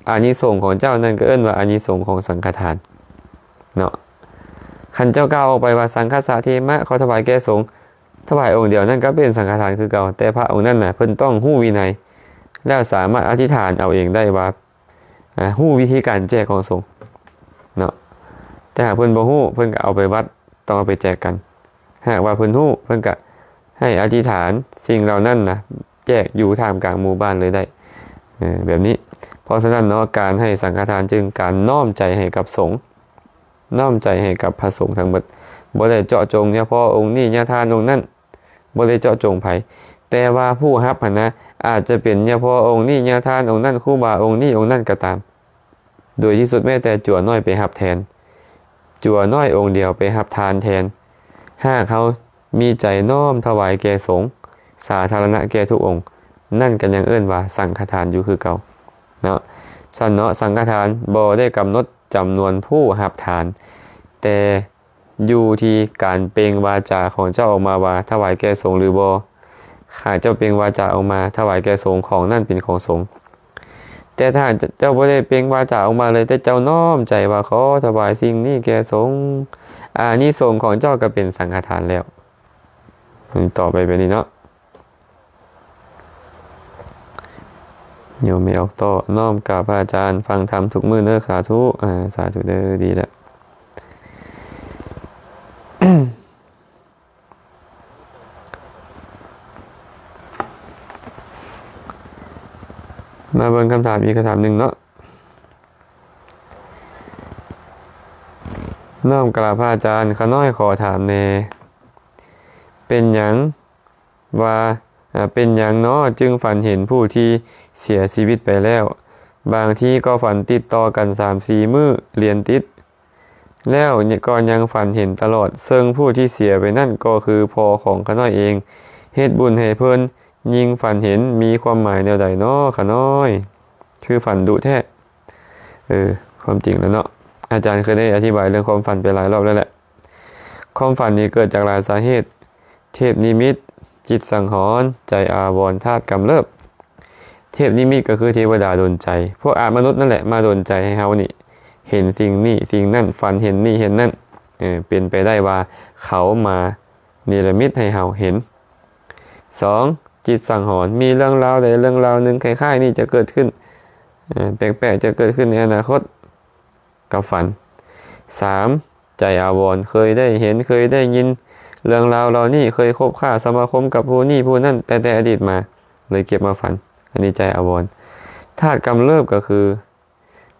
อานิสงส์ของเจ้านั่นก็เอิ้นว่าอานิสงส์ของสังฆทานเนาะคันเจ้ากล่าวออกไปว่าสังฆสะเทมะขอถวายแก่สงฆ์ถวายองค์เดียวนั่นก็เป็นสังฆทานคือเก่าแต่พระองค์นั้นน่ะเพิ่นต้องฮู้วินัยแล้วสามารถอธิษฐานเอาเองได้ว่าฮู้วิธีการแจกของสงฆ์เนาะแต่หากเพิ่นบ่ฮู้เพิ่นก็เอาไปวัดต้องเอาไปแจกกันหากว่าเพิ่นฮู้เพิ่นก็ให้อธิษฐานสิ่งเหล่านั้นนะแจกอยู่ท่ามกลางหมู่บ้านเลยได้แบบนี้เพราะฉะนั้นเนาะการให้สังฆทานจึงการน้อมใจให้กับสงฆ์น้อมใจให้กับพระสงฆ์ทั้งหมดบ่ได้เจาะจงเฉพาะองค์นี้ญาทานองค์นั้นบ่ได้เจาะจงไผแต่ว่าผู้รับหั่นนะอาจจะเป็นเฉพาะองค์นี้ญาทานองค์นั้นครูบาองค์นี้องค์นั้นก็ตามโดยที่สุดแม้แต่จั่วน้อยไปรับแทนจั่วน้อยองค์เดียวไปรับทานแทนหากเขามีใจน้อมถวายแก่สงฆ์สาธารณะแก่ทุกองค์นั่นก็ยังเอิ้นว่าสังฆทานอยู่คือเก่าเนาะสันเนาะสังฆทานบ่ได้กำหนดจำนวนผู้รับทานแต่อยู่ที่การเปล่งวาจาของเจ้าออกมาว่าถวายแก่สงฆ์หรือบ่หากเจ้าเปล่งวาจาออกมาถวายแก่สงฆ์ของนั่นเป็นของสงฆ์แต่ถ้าเจ้าบ่ได้เปล่งวาจาออกมาเลยแต่เจ้าน้อมใจว่าขอถวายสิ่งนี้แก่สงฆ์อานิสงส์ของเจ้าก็เป็นสังฆทานแล้วต่อไปแบบนี้เนาะโยมไม่ออกต่อน้อมกราบพระอาจารย์ฟังธรรมทุกมื้อเด้อสาธุสาธุเด้อดีแล้ว มาเบิ่งคำถามอีกคำถามหนึ่งเนาะน้อมกราบพระอาจารย์ข้าน้อยขอถามแน่เป็นหยังว่าเป็นหยังเนาะจึงฝันเห็นผู้ที่เสียชีวิตไปแล้วบางที่ก็ฝันติดต่อกัน 3-4 มื้อเรียนติดแล้วก็ยังฝันเห็นตลอดซึ่งผู้ที่เสียไปนั่นก็คือพ่อของข้าน้อยเองเฮ็ดบุญให้เพิ่นยิ่งฝันเห็นมีความหมายแนวใดเนาะข้าน้อยคือฝันดุแท้ความจริงแล้วเนาะอาจารย์เคยได้อธิบายเรื่องความฝันไปหลายรอบแล้วแหละความฝันนี้เกิดจากหลายสาเหตุเทพนิมิตจิตสังหรณ์ใจอาวรณ์ธาตุกำเริบเทพนิมิตก็คือเทวดาดลใจพวกมนุษย์นั่นแหละมาดลใจให้เฮานี่เห็นสิ่งนี้สิ่งนั้นฝันเห็นนี่เห็นนั่นเป็นไปได้ว่าเขามาเนรมิตให้เฮาเห็น2จิตสังหรณ์มีเรื่องราวใดเรื่องราวนึงคล้ายๆนี่จะเกิดขึ้นแปลกๆจะเกิดขึ้นในอนาคตกับฝัน3 ใจอาวรณ์เคยได้เห็นเคยได้ยินเรื่องราวเหล่านี้เคยคบค้าสมาคมกับผู้นี้ผู้นั้นแต่อดีตมาเลยเก็บมาฝันอันนี้ใจอาวรณ์ธาตุกำเริบก็คือ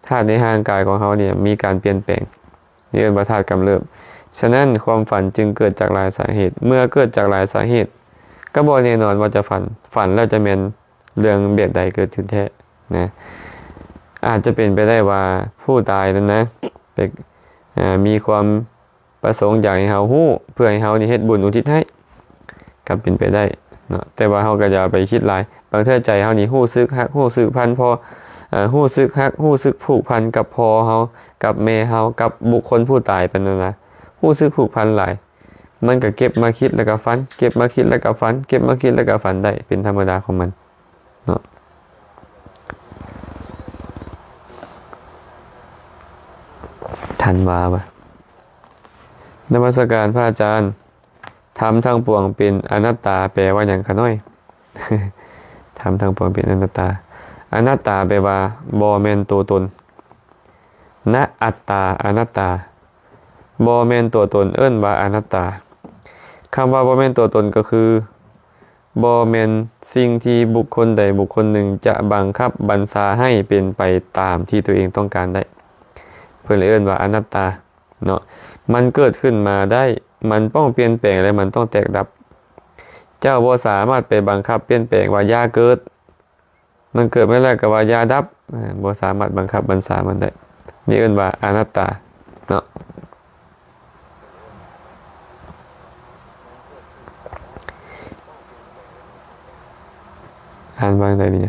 ธาตุในร่างกายของเขาเนี่ยมีการเปลี่ยนแปลงนี่เป็นธาตุกำเริบฉะนั้นความฝันจึงเกิดจากหลายสาเหตุเมื่อเกิดจากหลายสาเหตุก็บ่แน่นอนว่าจะฝันแล้วจะเป็นเรื่องแบบใดเกิดขึ้นแท้นะอาจจะเป็นไปได้ว่าผู้ตายนั้นนะมีความประสงค์อยากให้เฮาฮู้เพื่อให้เฮานี่เฮ็ดบุญอุทิศให้ก็เป็นไปได้เนาะแต่ว่าเฮาก็อย่าไปคิดหลายบางเทื่อใจเฮานี่ฮู้สึกฮักฮู้สึกพันพอฮู้สึกฮักฮู้สึกผูกพันกับพ่อเฮากับแม่เฮากับบุคคลผู้ตายปานนั้นนะฮู้สึกผูกพันหลายมันก็เก็บมาคิดแล้วก็ฝันเก็บมาคิดแล้วก็ฝันเก็บมาคิดแล้วก็ฝันได้เป็นธรรมดาของมันเนาะทันวาปะนมัสการพระอาจารย์ทำทั้งปวงเป็นอนัตตาแปลว่าอย่างขน้อย ทำทั้งปวงเป็นอนัตตาอนัตตาแปลว่าบ่แม่นตัวตนณอัตตาอนัตตาบ่แม่นตัวตนเอิ้นว่าอนัตตาคำว่าบ่แม่นตัวตนก็คือบ่แม่นสิ่งที่บุคคลใดบุคคลหนึ่งจะบังคับบัญชาให้เป็นไปตามที่ตัวเองต้องการได้เพิ่นเลยเอิ้นว่าอนัตตาเนาะมันเกิดขึ้นมาได้มันต้องเปลี่ยนแปลงและมันต้องแตกดับเจ้าบ่สามารถไปบังคับเปลี่ยนแปลงว่าอย่าเกิดมันเกิดไม่แล้วก็ว่าอย่าดับบ่สามารถบังคับบัญชามันได้นี่เอิ้นว่าอนัตตาเนาะอ่านว่าไดนี่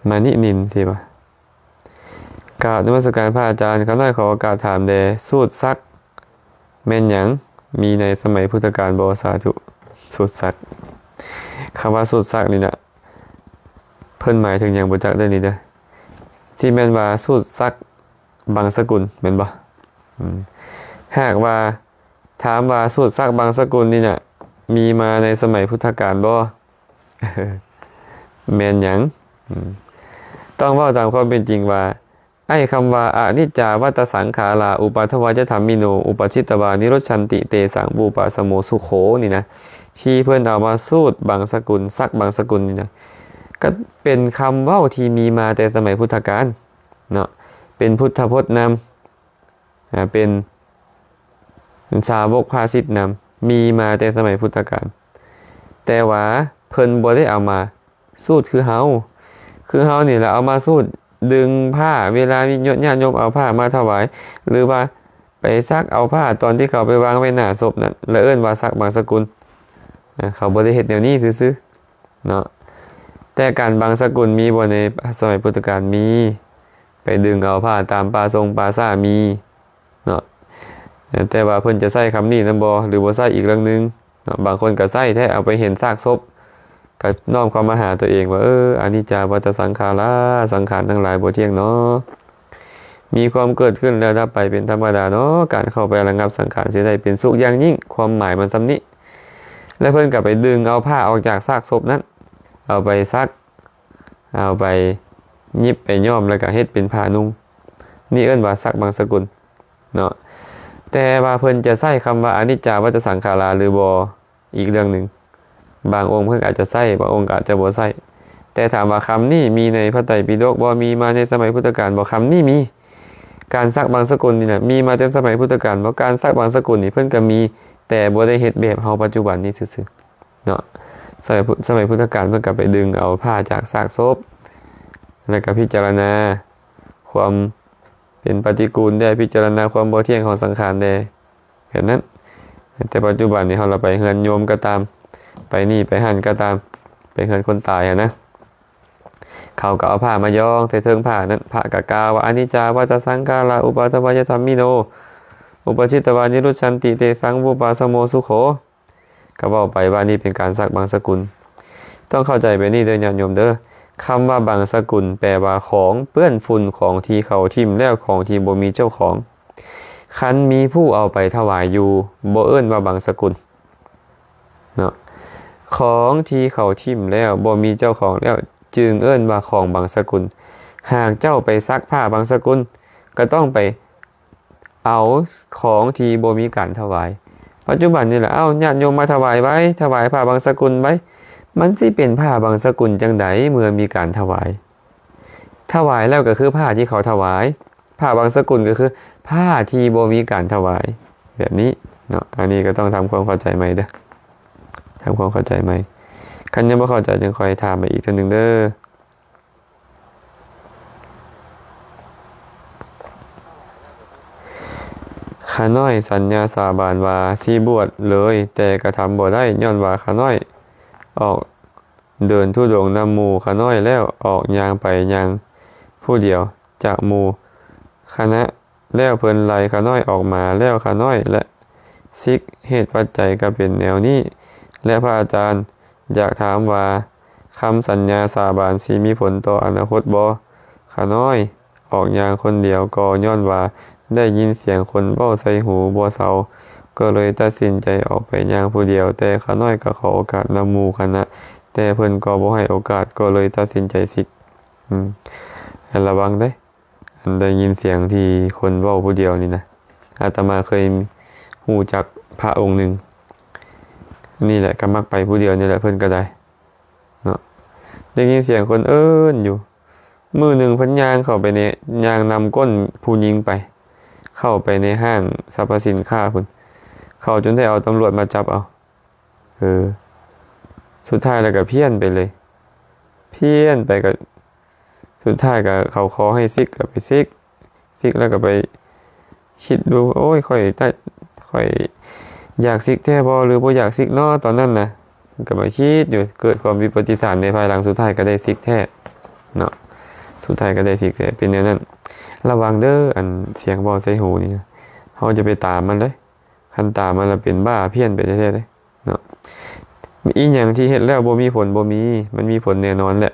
มานินินสิวะกราบนมัสการพระอาจารย์ครับน้อยขอโอกาสถามแด่สูตรซักแม่นหยังมีในสมัยพุทธกาลบ่สาธุสูตรซักคำว่าสูตรซักนี่นะเพิ่นหมายถึงหยังบ่จักเด้อนี่เด้อที่แม่นว่าสูตรซักบางสกุลแม่นบ่หากว่าถามว่าสูตรซักบางสกุลนี่น่ะมีมาในสมัยพุทธกาลบ่แม่นหยังต้องเว้าตามความเป็นจริงว่าไอ้คำว่าอนิจจาวัฏสังขาราอุปาทวายธรรมิโนอุปชิตวานิโรชันติเตสังบูปาสโมสุโขนี่นะที่เพื่อนเอามาสูตรบางสกุลซักบางสกุลนี่นะก็เป็นคำเว้าที่มีมาแต่สมัยพุทธกาลเนาะเป็นพุทธพจน์นำเป็นสาวกภาษิตนำมีมาแต่สมัยพุทธกาลแต่ว่าเพิ่นบ่ได้เอามาสูตรคือเฮานี่แหละเอามาสูตรดึงผ้าเวลามีญาติโยมเอาผ้ามาถวายหรือว่าไปซักเอาผ้าตอนที่เขาไปวางไว้หน้าศพนั่นแล้วเอิ้นว่าซักบางสกุลเขาบ่ได้เฮ็ดแนวนี้ซื่อๆเนาะแต่การบางสกุลมีบ่ในสมัยพุทธกาลมีไปดึงเอาผ้าตามป่าทรงป่าซ่ามีเนาะแต่ว่าเพิ่นจะใช้คำนี้นำบ่หรือบ่ใช้อีกเรื่องนึงเนาะบางคนก็ใช้แท้เอาไปเห็นซากศพก็น้อมความมาหาตัวเองว่าอนิจจาวัฏสังขาราสังขารทั้งหลายบ่เที่ยงเนาะมีความเกิดขึ้นแล้วดับไปเป็นธรรมดาเนาะการเข้าไประงับสังขารสิได้เป็นสุขอย่างยิ่งความหมายมันซำนี้และเพิ่นก็ไปดึงเอาผ้าออกจากซากศพนั้นเอาไปซักเอาไปยิบไปย้อมแล้วก็เฮ็ดเป็นผ้านุ่งนี่เอิ้นว่าซักบางสกุลเนาะแต่ว่าเพิ่นจะใช้คำว่าอนิจจาวัฏสังขาราหรือบ่อีกเรื่องนึงบางองค์เพิ่นอาจจะใช้บางองค์อาจจะบ่ใช้แต่ถามว่าคำนี้มีในพระไตรปิฎกบ่มีมาในสมัยพุทธกาลบ่คำนี้มีการซักบางสกุลนี่น่ะมีมาแต่สมัยพุทธกาลบ่การซักบางสกุลนี่เพิ่นก็มีแต่บ่ได้เฮ็ดแบบเฮาปัจจุบันนี้ซื่อๆเนาะสมัยพุทธกาลเพิ่นก็ไปดึงเอาผ้าจากซากศพแล้วก็พิจารณาความเป็นปฏิกูลได้พิจารณาความบ่เที่ยงของสังขารได้แบบนั้นแต่ปัจจุบันนี้เฮาไปเฮือนโยมก็ตามไปนี่ไปหั่นก็ตามไปเฮือนคนตายนะเขาก็เอาผ้ามาย้องแต่เทิงผ้านั้นผ้ากะกาว่าอนิจจาวัฏสังขาราอุปาทวายธรรมิโนอุปชิตวานิรุชันติเตสังบูปาสโมสุโขก็บอกไปว่านี่เป็นการซักบางสกุลต้องเข้าใจไปนี่เด้อญาติโยมเด้อคำว่าบางสกุลแปลว่าของเปื้อนฝุ่นของที่เขาทิ่มแล้วของที่บ่มีเจ้าของคันมีผู้เอาไปถวายอยู่บ่เอิ้นว่าบางสกุลเนาะของที่เขาทิ่มแล้วบ่มีเจ้าของแล้วจึงเอิ้นว่าของบางสกุลหากเจ้าไปซักผ้าบางสกุลก็ต้องไป เอาของที่บ่มีการถวายปัจจุบันนี่แหละญาติโยมมาถวายไว้ถวายผ้าบางสกุลไว้มันสิเป็นผ้าบางสกุลจังไดเมื่อมีการถวายแล้วก็คือผ้าที่เขาถวายผ้าบางสกุลก็คือผ้าที่บ่มีการถวายแบบนี้เนาะอันนี้ก็ต้องทำความเข้าใจใหม่เด้อทำความเข้าใจใหม่คันยังบ่เข้าใจจึงคอยถามมาอีกเทื่อนึงเด้อข้าน้อยสัญญาสาบานว่าสิบวชเลยแต่กระทำบ่ได้ย้อนว่าข้าน้อยออกเดินธุดงค์นำหมู่ข้าน้อยแล้วออกย่างไปย่างผู้เดียวจากหมู่คณะแล้วเพิ่นไล่ข้าน้อยออกมาแล้วข้าน้อยและซิกเหตุปัจจัยก็เป็นแนวนี้และพระอาจารย์อยากถามว่าคำสัญญาสาบานสิมีผลต่ออนาคตบ่ข้าน้อยออกย่างคนเดียวก็ย้อนว่าได้ยินเสียงคนเว้าใส่หูบ่เซาก็เลยตัดสินใจออกไปย่างผู้เดียวแต่ข้าน้อยก็ขอโอกาสนำหมู่คณะแต่เพิ่นก็บ่ให้โอกาสก็เลยตัดสินใจซิกให้ระวังได้อันได้ยินเสียงที่คนเว้าผู้เดียวนี่นะอาตมาเคยฮู้จักพระองค์หนึ่งนี่แหละก็มักไปผู้เดียวนี่แหละเพิ่นก็ได้เนาะได้ยินเสียงคนเอิ้นอยู่มื้อหนึ่งเพิ่นย่างเข้าไปในย่างนำก้นผู้หญิงไปเข้าไปในห้างสรรพสินค้าพุ่นเข้าจนได้เอาตำรวจมาจับเอาสุดท้ายแล้วก็เพี้ยนไปเลยเพี้ยนไปก็สุดท้ายก็เขาขอให้ซิกก็ไปซิกแล้วก็ไปคิดดูโอ้ยค่อยอยากซิกแท้บ่หรือบ่อยากซิกเนาะตอนนั้นนะก็มาคิดอยู่เกิดความวิปฏิสารในภายหลังสุดท้ายก็ได้ซิกแท้เนาะสุดท้ายก็ได้ซิกแท้เป็นแนวนั้นระวังเด้ออันเสียงเว้าใส่หูนี่เฮาจะไปตามมันเลยคันตามมันแล้วเป็นบ้าเพี้ยนไปแท้ๆเลยเนาะมีอีหยังที่เฮ็ดแล้วบ่มีผลบ่มีมันมีผลแน่นอนแหละ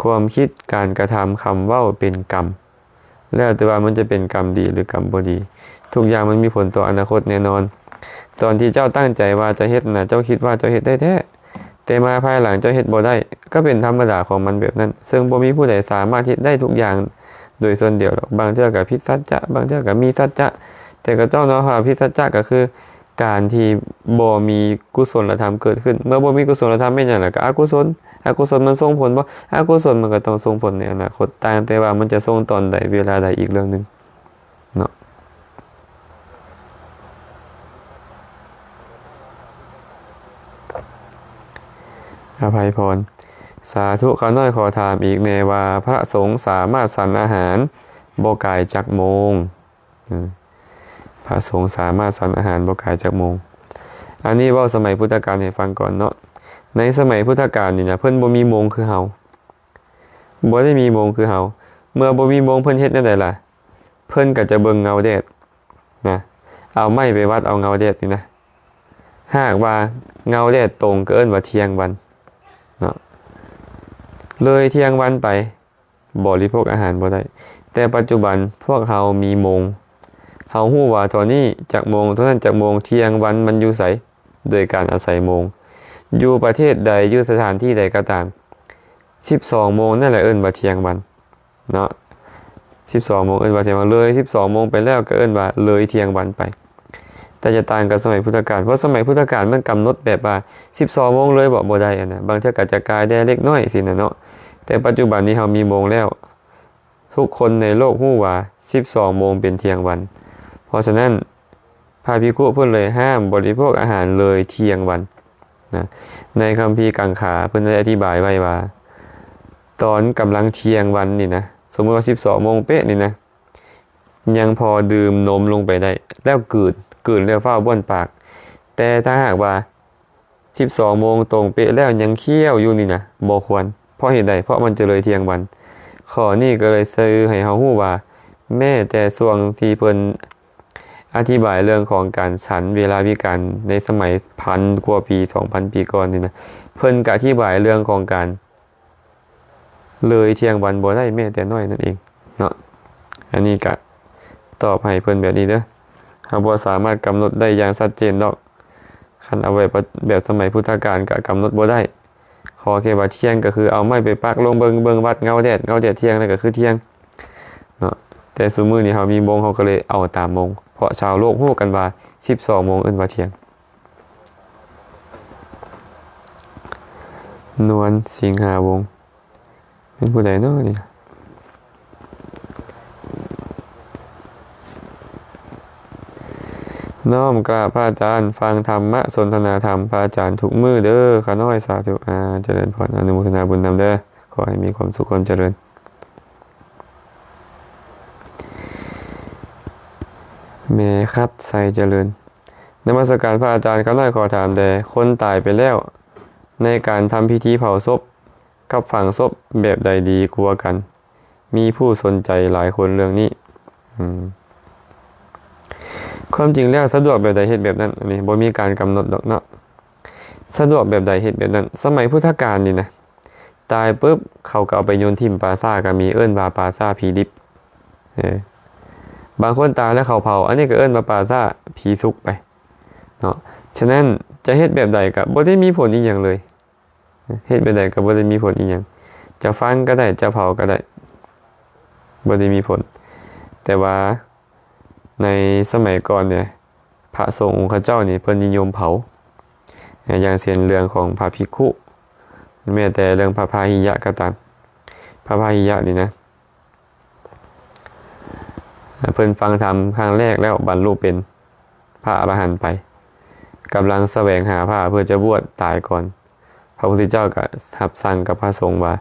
ความคิดการกระทำคำเว้าเป็นกรรมแล้วแต่ว่ามันจะเป็นกรรมดีหรือกรรมบ่ดีทุกอย่างมันมีผลต่ออนาคตแน่นอนตอนที่เจ้าตั้งใจว่าจะเฮ็ดน่ะเจ้าคิดว่าเจ้าเฮ็ดได้แท้แต่มาภายหลังเจ้าเฮ็ดบ่ได้ก็เป็นธรรมดาของมันแบบนั้นซึ่งบ่มีผู้ใดสามารถเฮ็ดได้ทุกอย่างโดยส่วนเดียวหรอกบางเทื่อก็ผิดสัจจะบางเทื่อก็มีสัจจะแต่ก็เจ้าเนาะว่าผิดสัจจะก็คือการที่บ่มีกุศลธรรมเกิดขึ้นเมื่อบ่มีกุศลธรรมเป็นหยังล่ะก็อกุศลมันส่งผลบ่อกุศลมันก็ต้องส่งผลในอนาคตต่างแต่ว่ามันจะส่งตอนใดเวลาใดอีกเรื่องนึงเนาะอภัยพรสาธุข้าน้อยขอถามอีกแน่ว่าพระสงฆ์สามารถฉันอาหารบ่กายจักโมงพระสงฆ์สามารถฉันอาหารบ่กายจักโมงอันนี้เว้าสมัยพุทธกาลให้ฟังก่อนเนาะในสมัยพุทธกาลนี่นะเพิ่นบ่มีโมงคือเฮาบ่ได้มีโมงคือเฮาเมื่อบ่มีโมงเพิ่นเฮ็ดจังได๋ล่ะเพิ่นก็จะเบิ่งเงาแดดนะเอาไม้ไปวัดเอาเงาแดดนี่นะหากว่าเงาแดดตรงก็เอิ้นว่าเที่ยงวันเนาะเลยเที่ยงวันไปบริโภคอาหารบ่ได้แต่ปัจจุบันพวกเฮามีโมงเฮาฮู้ว่าตอนนี้จากโมงเท่านั้นจากโมงเที่ยงวันมันอยู่ไสโดยการอาศัยโมงอยู่ประเทศใดอยู่สถานที่ใดก็ตาม12โมงนั่นแหละเอิ้นว่าเที่ยงวันเนาะ12โมงเอิ้นว่าเที่ยงวันเลย12โมงไปแล้วก็เอิ้นว่าเลยเที่ยงวันไปแต่จะต่างกับสมัยพุทธกาลเพราะสมัยพุทธกาลมันกำหนดแบบว่า12โมงเลยบ่ได้อันน่ะบางเทื่อก็จะกายได้เล็กน้อยสินะเนาะแต่ปัจจุบันนี้เฮามีโมงแล้วทุกคนในโลกฮู้ว่า12โมงเป็นเที่ยงวันเพราะฉะนั้นพระภิกษุเพิ่นเลยห้ามบริโภคอาหารเลยเที่ยงวันนะในคัมภีร์กังขาเพิ่นได้อธิบายไว้ว่าตอนกำลังเที่ยงวันนี่นะสมมุติว่า12โมงเป๊ะนี่นะยังพอดื่มนมลงไปได้แล้วกลืนแล้วฟ้าวบ้วนปากแต่ถ้าหากว่า12โมงตรงเป๊ะแล้วยังเคี้ยวอยู่นี่นะบ่ควรเพราะเหตุใดเพราะมันจะเลยเที่ยงวันข้อนี้ก็เลยสื่อให้เฮาฮู้ว่าแม้แต่ช่วงที่เพิ่นอธิบายเรื่องของการฉันเวลาวิกาลในสมัย1,000 กว่าปี 2,000 ปีก่อนนี่นะเพิ่นก็อธิบายเรื่องของการเลยเที่ยงวันบ่ได้แม้แต่น้อยนั่นเองเนาะอันนี้ก็ตอบให้เพิ่นแบบนี้เด้อเฮาบ่สามารถกำหนดได้อย่างชัดเจนดอกคันเอาไว้แบบสมัยพุทธกาลก็กำหนดบ่ได้ขอแค่ว่าเที่ยงก็คือเอาไม้ไปปักลงเบิ่งวัดเงาแดดเที่ยงนั่นก็คือเที่ยงเนาะแ แต่ซุมื้อนี้เฮามีโมงเฮาก็เลยเอาตามโมงเพราะชาวโลกฮู้กันว่า12โมงเอิ้นว่าเที่ยงนวลสิงหาวงศ์เป็นผู้ใดเนาะนี่น้อมกราบพระอาจารย์ฟังธรรมะสนทนาธรรมพระอาจารย์ทุกมื้อเด้อข้าน้อยสาธุเจริญพรอนุโมทนาบุญนำเด้อขอให้มีความสุขความเจริญแม่คัดใส่เจริญนมัสการพระอาจารย์ข้าน้อยขอถามแด่คนตายไปแล้วในการทำพิธีเผาศพกับฝังศพแบบใดดีกว่ากันมีผู้สนใจหลายคนเรื่องนี้ความจริงแล้วสะดวกแบบใดเฮ็ดแบบนั้นอันนี้บ่มีการกำหนดดอกเนาะสะดวกแบบใดเฮ็ดแบบนั้นสมัยพุทธกาลนี่นะตายปุ๊บเขาก็เอาไปโยนทิ่มปราสาทก็มีเอิ้นว่าปราสาทผีดิบบางคนตายแล้วเขาเผาอันนี้ก็เอิ้นว่าปราสาทผีสุกไปเนาะฉะนั้นจะเฮ็ดแบบใดก็บ่ได้มีผลอีหยังเลยเฮ็ดแบบใดก็บ่ได้มีผลอีหยังจะฟังก็ได้จะเผาก็ได้บ่ได้มีผลแต่ว่าในสมัยก่อนเนี่ยพระสงฆ์องค์เจ้านี่เพิ่นนิยมเผาอย่างเช่นเรื่องของพระภิกขุแม้แต่เรื่องพระพาหิยะก็ตามพระพาหิยะนี่นะเพิ่นฟังธรรมครั้งแรกแล้วบรรลุเป็นพระอรหันต์ไปกำลังแสวงหาพระเพื่อจะบวชตายก่อนพระพุทธเจ้าก็รับสั่งกับพระสงฆ์ว่า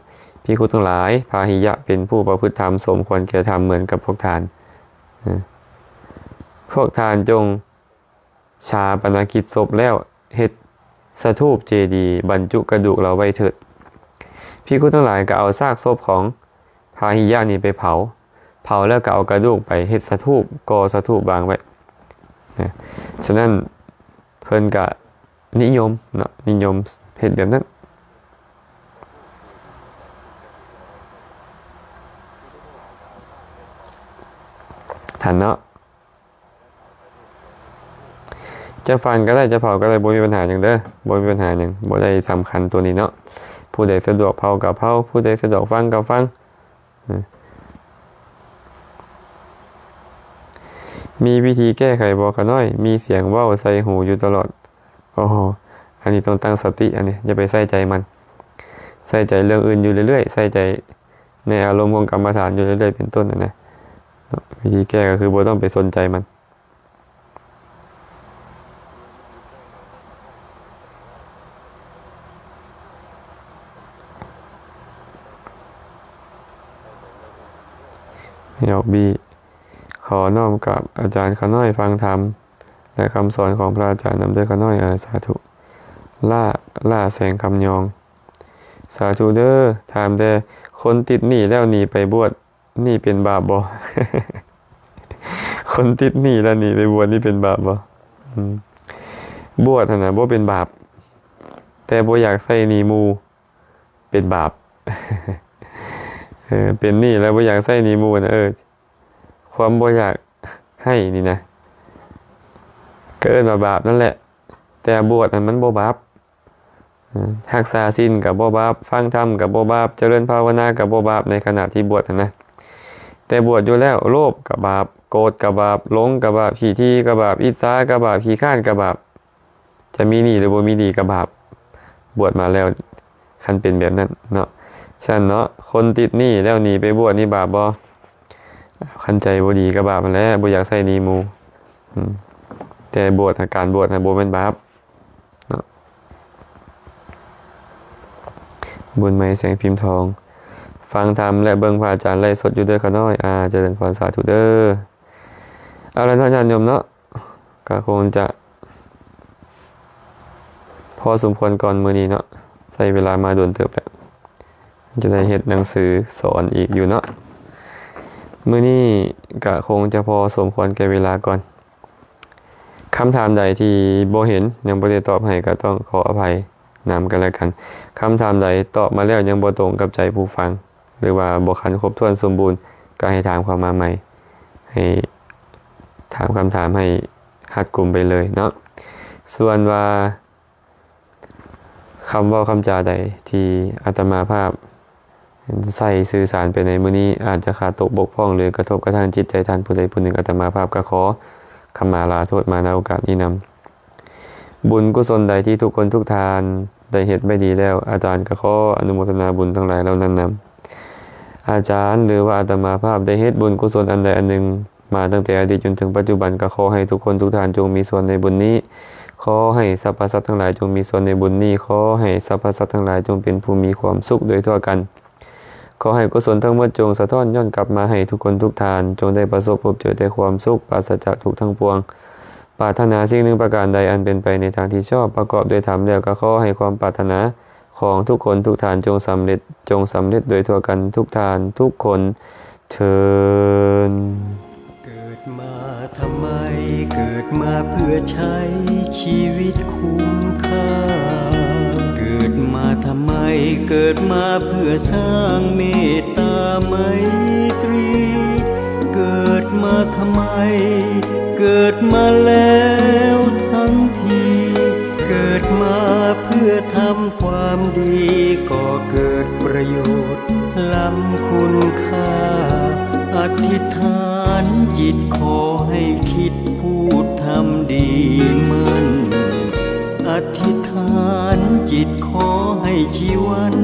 ภิกขุทั้งหลายพาหิยะเป็นผู้ประพฤติธรรมสมควรแก่ธรรมเหมือนกับพวกทานพวกทานจงชาปนกิจศพแล้วเฮ็ดสถูปเจดีย์บรรจุกระดูกเราไว้เถิดภิกขุทั้งหลายก็เอาซากศพของพาหิยะนี่ไปเผาแล้วก็เอากระดูกไปเฮ็ดสถูปก่อสถูปวางไว้ฉะนั้นเพิ่นก็นิยมเนาะนิยมเฮ็ดแบบนั้นทันเนาะจะฟังก็ได้จะเผาก็ได้บ่มีปัญหาหยังเด้อบ่มีปัญหาหยังบ่ได้สำคัญตัวนี้เนาะผู้ใดสะดวกเผาก็เผาผู้ใดสะดวกฟังก็ฟังมีวิธีแก้ไขบ่คะน้อยมีเสียงเว้าใส่หูอยู่ตลอดโอ้โหอันนี้ต้องตั้งสติอันนี้อย่าไปใส่ใจมันใส่ใจเรื่องอื่นอยู่เรื่อยๆใส่ใจในอารมณ์ของกรรมฐานอยู่เรื่อยๆเป็นต้นนะวิธีแก้ก็คือบ่ต้องไปสนใจมันยอกบีขอน้อมกับอาจารย์ข้าน้อยฟังธรรมและคำสอนของพระอาจารย์นำด้วยข้าน้อยสาธุล่าแสงคำยองสาธุเด้อถามแต่คนติดหนี้แล้วหนีไปบวชนี่เป็นบาปบ่ คนติดหนี้แล้วหนีไปบวชนี่เป็นบาปบ่บวชนะบ่เป็นบาปแต่บ่อยากใส่หนี้หมู่เป็นบาป เป็นหนี้แล้วบ่อยากใส่หนี้หมู่นะความบ่อยากให้นี่นะก็เอิ้นว่าบาปนั่นแหละแต่บวชมันบ่บาปรักษาศีลก็บ่บาปฟังธรรมก็บ่บาปเจริญภาวนาก็บ่บาปในขณะที่บวชนะแต่บวชอยู่แล้วโลภก็บาปโกรธก็บาปหลงก็บาปขี้ที่ก็บาปอิจฉาก็บาปขี้ข้านก็บาปจะมีหนี้หรือบ่มีหนี้ก็บาปบวชมาแล้วคันเป็นแบบนั้นเนาะฉะนั้นเนาะคนติดหนี้แล้วหนีไปบวชนี่บาปบ่คันใจบ่ดีก็บาปมันแหละบ่อยากใส่หนี้หมู่แต่บวชการบวชน่ะบ่แม่นบาปเนาะบุญไม้แสงพิมพ์ทองฟังธรรมและเบิ่งพระอาจารย์ไลฟ์สดอยู่เด้อข้าน้อยเจริญพรสาธุเด้อเอาล่ะท่านญาติโยมเนาะก็คงจะพอสมควรก่อนมื้อนี้เนาะใช้เวลามาโดนเติบแล้วจะได้เฮ็ดหนังสือสอนอีกอยู่เนาะมื้อนี้ก็คงจะพอสมควรแก่เวลาก่อนคำถามใดที่บ่เห็นยังบ่ได้ตอบให้ก็ต้องขออภัยนำกันแล้วกันคำถามใดตอบมาแล้วยังบ่ตรงกับใจผู้ฟังหรือว่าบ่ครบถ้วนสมบูรณ์ก็ให้ถามเข้ามาใหม่ให้ถามคำถามให้หัดกลุ่มไปเลยเนาะส่วนว่าคำเว้าคำจาใดที่อาตมาภาพ ใส่สื่อสารไปในมื้อนี้อาจจะขาดตกบกพร่องหรือกระทบกระทั่งจิตใจท่านผู้ใดผู้หนึ่งอาตมาภาพก็ขอขมาลาโทษมาในโอกาสนี้นำบุญกุศลใดที่ทุกคนทุกทานได้เฮ็ดไม่ดีแล้วอาจารย์ก็ขออนุโมทนาบุญทั้งหลายเหล่านั้นนำอาจารย์หรือว่าอาตมาภาพได้เฮ็ดบุญกุศลอันใดอันหนึ่งมาตั้งแต่อดีตจนถึงปัจจุบันก็ขอให้ทุกคนทุกท่านจงมีส่วนในบุญนี้ขอให้สรรพสัตว์ทั้งหลายจงมีส่วนในบุญนี้ขอให้สรรพสัตว์ทั้งหลายจงเป็นผู้มีความสุขโดยทั่วกันขอให้กุศลทั้งหมดจงสะท้อนย้อนกลับมาให้ทุกคนทุกท่านจงได้ประสบพบเจอแต่ความสุขปราศจากทุกข์ทั้งปวงปรารถนาสิ่งหนึ่งประการใดอันเป็นไปในทางที่ชอบประกอบด้วยธรรมแล้วก็ขอให้ความปรารถนาของทุกคนทุกท่านจงสำเร็จโดยทั่วกันทุกท่านทุกคนเทิน เกิดมาทำไมเกิดมาเพื่อใช้ชีวิตคุ้มค่าเกิดมาทำไมเกิดมาเพื่อสร้างเมตตาไมตรีเกิดมาทำไมเกิดมาแล้วทั้งทีเกิดมาเพื่อทำความดีก็เกิดประโยชน์ล้ำคุณค่าอธิษฐานจิตขอให้คิดพูดทำดีมันอธิษฐานจิตขอให้ชีวัน